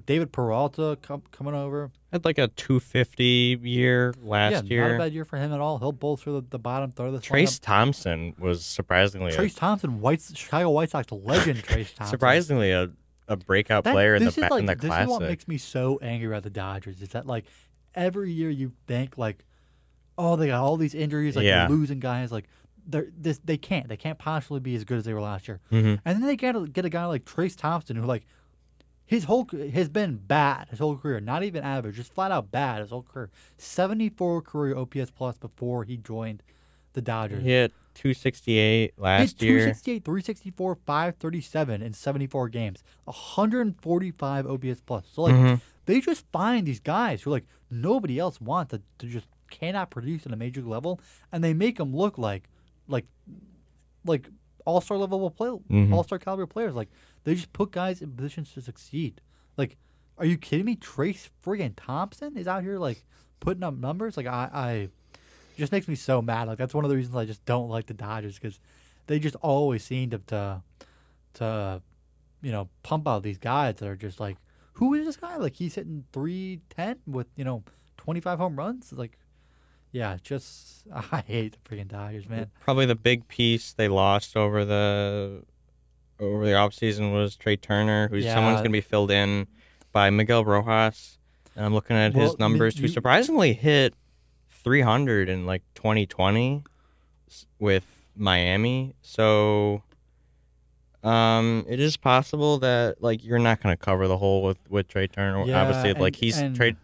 [SPEAKER 1] David Peralta coming over.
[SPEAKER 2] Had like a 250 year last year.
[SPEAKER 1] Not a bad year for him at all. He'll bolster the bottom third of the
[SPEAKER 2] Trace
[SPEAKER 1] lineup.
[SPEAKER 2] Thompson was surprisingly
[SPEAKER 1] Thompson, Chicago White Sox legend. Trace Thompson.
[SPEAKER 2] surprisingly a breakout player in the classic.
[SPEAKER 1] This is what makes me so angry about the Dodgers. Is that like every year you think like, oh, they got all these injuries, like they're losing guys, like they can't possibly be as good as they were last year. And then they get a guy like Trace Thompson who like has been bad his whole career, not even average, just flat out bad his whole career. 74 career OPS plus before he joined the Dodgers.
[SPEAKER 2] He hit 268 last year.
[SPEAKER 1] 268, 364, 537 in 74 games. 145 OPS plus. So like they just find these guys who like nobody else wants to just cannot produce at a major league level, and they make them look like all-star level all-star caliber players. Like, they just put guys in positions to succeed. Like, are you kidding me? Trace friggin' Thompson is out here like putting up numbers. Like, I it just makes me so mad. Like, that's one of the reasons I just don't like the Dodgers, because they just always seem to pump out these guys that are just like, who is this guy? Like, he's hitting 310 with 25 home runs. Like, yeah, just I hate the freaking Dodgers, man.
[SPEAKER 2] Probably the big piece they lost over the offseason was Trey Turner, who's someone's going to be filled in by Miguel Rojas. And I'm looking at his numbers, who surprisingly hit 300 in like 2020 with Miami. So it is possible that like you're not going to cover the hole with Trey Turner.
[SPEAKER 1] Yeah,
[SPEAKER 2] obviously,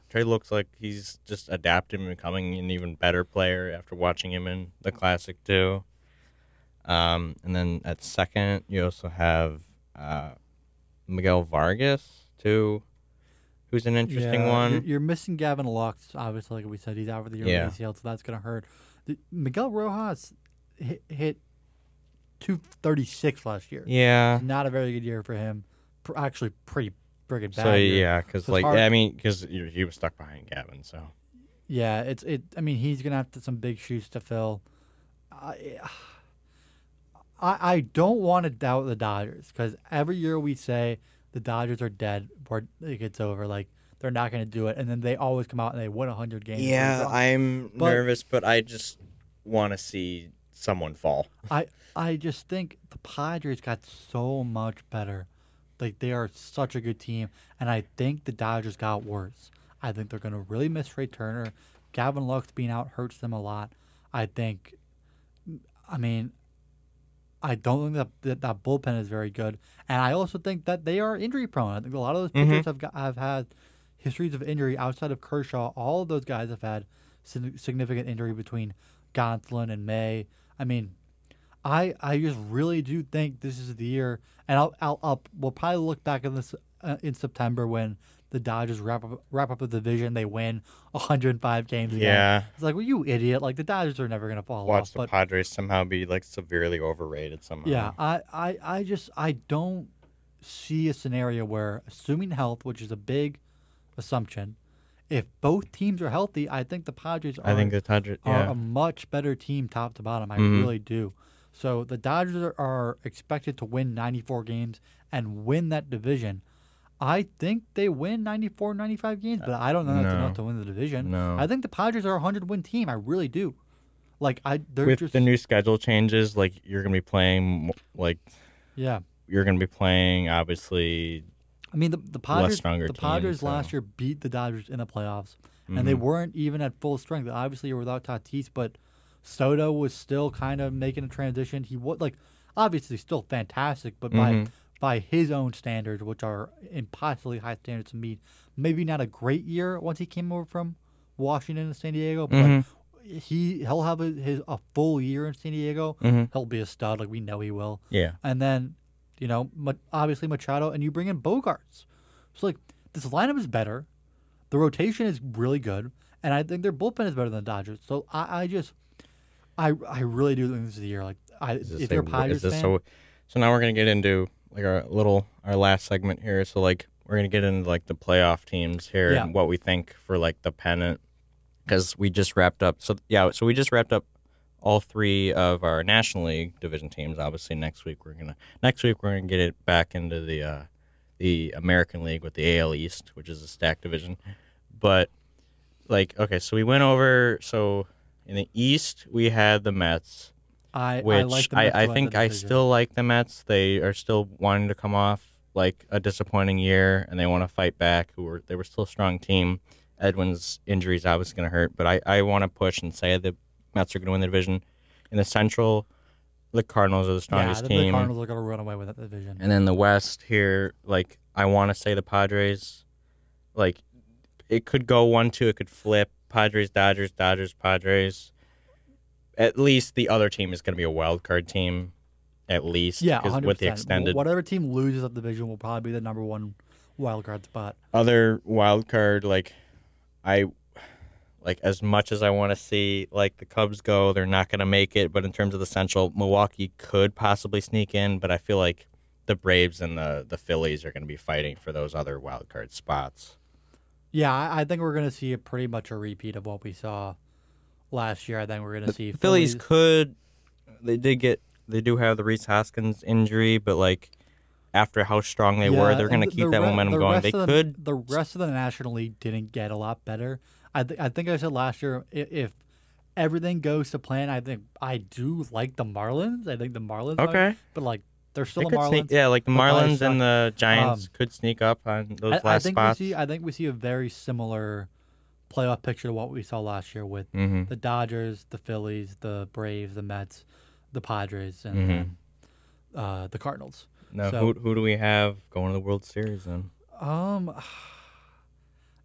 [SPEAKER 2] Trey looks like he's just adapted and becoming an even better player after watching him in the Classic too. And then at second, you also have Miguel Vargas too, who's an interesting one.
[SPEAKER 1] You're missing Gavin Lux, obviously, like we said. He's out for the year with ACL, so that's going to hurt. Miguel Rojas hit 236 last year.
[SPEAKER 2] Yeah.
[SPEAKER 1] Not a very good year for him. Actually, pretty friggin' bad.
[SPEAKER 2] So,
[SPEAKER 1] year.
[SPEAKER 2] because because he was stuck behind Gavin, so.
[SPEAKER 1] Yeah, I mean, he's going to have some big shoes to fill. I don't want to doubt the Dodgers, because every year we say the Dodgers are dead before it gets over. Like, they're not going to do it, and then they always come out and they win 100 games.
[SPEAKER 2] Yeah, I'm nervous, but I just want to see someone fall.
[SPEAKER 1] I just think the Padres got so much better. Like, they are such a good team, and I think the Dodgers got worse. I think they're going to really miss Trey Turner. Gavin Lux being out hurts them a lot. I don't think that bullpen is very good, and I also think that they are injury prone. I think a lot of those pitchers have had histories of injury outside of Kershaw. All of those guys have had significant injury between Gonsolin and May. I mean, I just really do think this is the year, and we'll probably look back at this in September when the Dodgers wrap up the division. They win 105 games again.
[SPEAKER 2] Yeah,
[SPEAKER 1] it's like, well, you idiot! Like, the Dodgers are never gonna fall off.
[SPEAKER 2] Watch the Padres somehow be like severely overrated somehow.
[SPEAKER 1] Yeah, I don't see a scenario where, assuming health, which is a big assumption, if both teams are healthy, I think the Padres are a much better team top to bottom. I really do. So the Dodgers are expected to win 94 games and win that division. I think they win 94, 95 games, but I don't know that's enough to win the division.
[SPEAKER 2] No.
[SPEAKER 1] I think the Padres are a 100-win team. I really do. They're
[SPEAKER 2] With
[SPEAKER 1] just
[SPEAKER 2] the new schedule changes, like you're gonna be playing,
[SPEAKER 1] yeah.
[SPEAKER 2] you're gonna be playing obviously.
[SPEAKER 1] I mean the Padres.
[SPEAKER 2] stronger
[SPEAKER 1] The Padres
[SPEAKER 2] team,
[SPEAKER 1] last
[SPEAKER 2] so.
[SPEAKER 1] year beat the Dodgers in the playoffs, and they weren't even at full strength. Obviously, you're without Tatis, but Soto was still kind of making a transition. He was obviously still fantastic, but by his own standards, which are impossibly high standards to meet, maybe not a great year once he came over from Washington to San Diego, but he'll have a full year in San Diego. He'll be a stud, like we know he will.
[SPEAKER 2] Yeah.
[SPEAKER 1] And then, obviously Machado, and you bring in Bogarts. So this lineup is better. The rotation is really good, and I think their bullpen is better than the Dodgers. So I really do think this is the year. If you're a Padres fan,
[SPEAKER 2] so now we're gonna get into our last segment here. So we're gonna get into the playoff teams here and what we think for the pennant, because we just wrapped up. So we just wrapped up all three of our National League division teams. Obviously, next week we're gonna get it back into the American League with the AL East, which is a stacked division. But okay, so we went over. So in the East we had the Mets. I think I still like the Mets. They are still wanting to come off a disappointing year, and they want to fight back. They were still a strong team. Edwin's injury is obviously going to hurt, but I want to push and say the Mets are going to win the division. In the Central, the Cardinals are the strongest team.
[SPEAKER 1] The Cardinals are going to run away with that division.
[SPEAKER 2] And then the West here, I want to say the Padres. It could go 1-2. It could flip. Padres, Dodgers, Dodgers, Padres. At least the other team is going to be a wild card team, at least.
[SPEAKER 1] Yeah, 100%.
[SPEAKER 2] With the extended.
[SPEAKER 1] Whatever team loses that division will probably be the number one wild card spot.
[SPEAKER 2] Other wild card, as much as I want to see the Cubs go, they're not going to make it. But in terms of the Central, Milwaukee could possibly sneak in. But I feel like the Braves and the Phillies are going to be fighting for those other wild card spots.
[SPEAKER 1] Yeah, I think we're going to see pretty much a repeat of what we saw last year. I think we're going to see
[SPEAKER 2] Phillies could. They do have the Rhys Hoskins injury, but after how strong they were, they're going to keep that momentum going.
[SPEAKER 1] The rest of the National League didn't get a lot better. I think I said last year, if everything goes to plan, I think I do like the Marlins. I think the Marlins.
[SPEAKER 2] Okay,
[SPEAKER 1] but they're still the Marlins.
[SPEAKER 2] The Marlins and the Giants could sneak up on those last spots.
[SPEAKER 1] I think we see a very similar playoff picture to what we saw last year with the Dodgers, the Phillies, the Braves, the Mets, the Padres, and then, the Cardinals.
[SPEAKER 2] Now, who do we have going to the World Series then?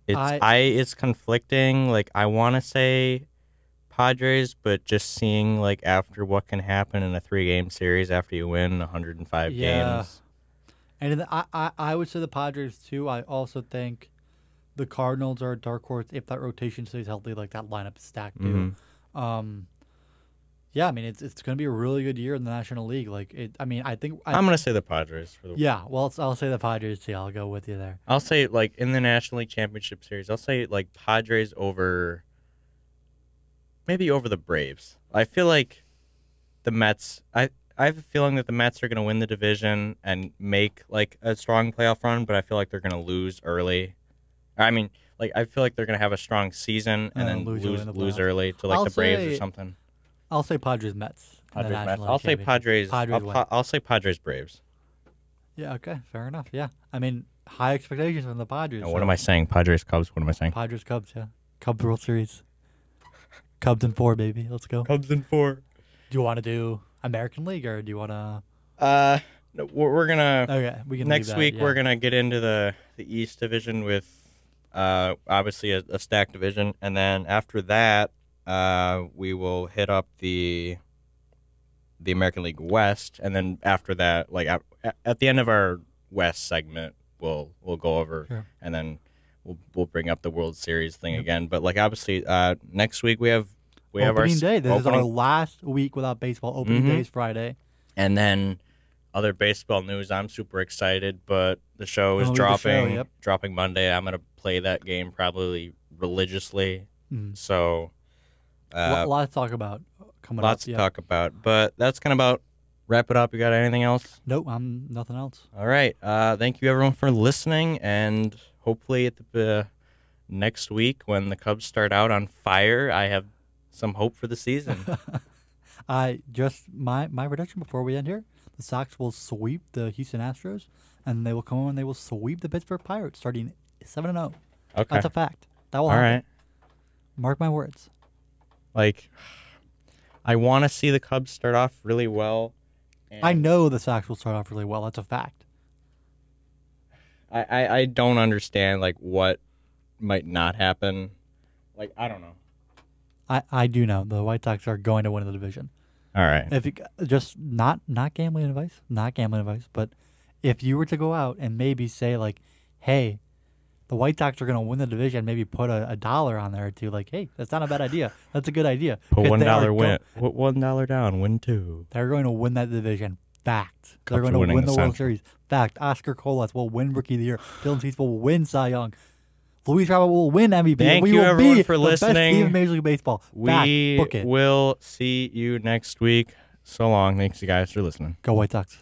[SPEAKER 2] It's conflicting. I want to say Padres, but just seeing after what can happen in a 3-game series after you win 105 games.
[SPEAKER 1] And I would say the Padres too. I also think the Cardinals are a dark horse if that rotation stays healthy. That lineup is stacked too. Yeah, I mean it's going to be a really good year in the National League. I'm going to
[SPEAKER 2] say the Padres.
[SPEAKER 1] I'll say the Padres too. I'll go with you there.
[SPEAKER 2] I'll say in the National League Championship Series, I'll say Padres maybe over the Braves. I feel like the Mets. I have a feeling that the Mets are going to win the division and make a strong playoff run, but I feel like they're going to lose early. I mean, I feel like they're going to have a strong season and then lose early to the Braves or something.
[SPEAKER 1] I'll say Padres Mets.
[SPEAKER 2] I'll say Padres. I'll say Padres Braves.
[SPEAKER 1] Yeah. Okay. Fair enough. Yeah. I mean, high expectations from the Padres.
[SPEAKER 2] What am I saying? Padres Cubs. What am I saying?
[SPEAKER 1] Padres Cubs. Yeah. Cubs World Series. Cubs in 4, baby. Let's go.
[SPEAKER 2] Cubs in 4.
[SPEAKER 1] Do you want to do American League or do you want to?
[SPEAKER 2] No, we're gonna.
[SPEAKER 1] Okay. We can.
[SPEAKER 2] Next week we're gonna get into the East Division with obviously a stacked division, and then after that. We will hit up the American League West, and then after that, at the end of our West segment, we'll go over, and then we'll bring up the World Series thing again. But obviously, next week we have
[SPEAKER 1] opening day. This is our last week without baseball. Opening day is Friday,
[SPEAKER 2] and then other baseball news. I'm super excited, but the show is dropping Monday. I'm gonna play that game probably religiously. So.
[SPEAKER 1] A lot to talk about coming up.
[SPEAKER 2] Lots to talk about, but that's kind of about wrap it up. You got anything else?
[SPEAKER 1] Nope, I'm nothing else.
[SPEAKER 2] All right. Thank you, everyone, for listening. And hopefully at the next week when the Cubs start out on fire, I have some hope for the season.
[SPEAKER 1] My prediction before we end here, the Sox will sweep the Houston Astros, and they will come on and they will sweep the Pittsburgh Pirates, starting 7-0.
[SPEAKER 2] Okay.
[SPEAKER 1] That's a fact. That will
[SPEAKER 2] All
[SPEAKER 1] happen.
[SPEAKER 2] right.
[SPEAKER 1] Mark my words.
[SPEAKER 2] Like, I want to see the Cubs start off really well.
[SPEAKER 1] I know the Sox will start off really well. That's a fact.
[SPEAKER 2] I don't understand, like, what might not happen. Like, I don't know.
[SPEAKER 1] I do know the White Sox are going to win the division.
[SPEAKER 2] All right.
[SPEAKER 1] If you, just not gambling advice, but if you were to go out and maybe say like, hey, the White Sox are going to win the division, maybe put a dollar on there or two, like, hey, that's not a bad idea. That's a good idea.
[SPEAKER 2] Put $1 win. Put $1 down. Win 2.
[SPEAKER 1] They're going to win that division. Fact.
[SPEAKER 2] Cubs
[SPEAKER 1] They're going to win the World
[SPEAKER 2] Central.
[SPEAKER 1] Series. Fact. Oscar Colas will win Rookie of the Year. Dylan Cease will win Cy Young. Luis Robert will win MVP.
[SPEAKER 2] Thank
[SPEAKER 1] we
[SPEAKER 2] you,
[SPEAKER 1] will
[SPEAKER 2] everyone,
[SPEAKER 1] be
[SPEAKER 2] for
[SPEAKER 1] the
[SPEAKER 2] listening.
[SPEAKER 1] best team in Major League Baseball. Fact.
[SPEAKER 2] We
[SPEAKER 1] Book it.
[SPEAKER 2] will see you next week. So long. Thanks, you guys, for listening.
[SPEAKER 1] Go White Sox.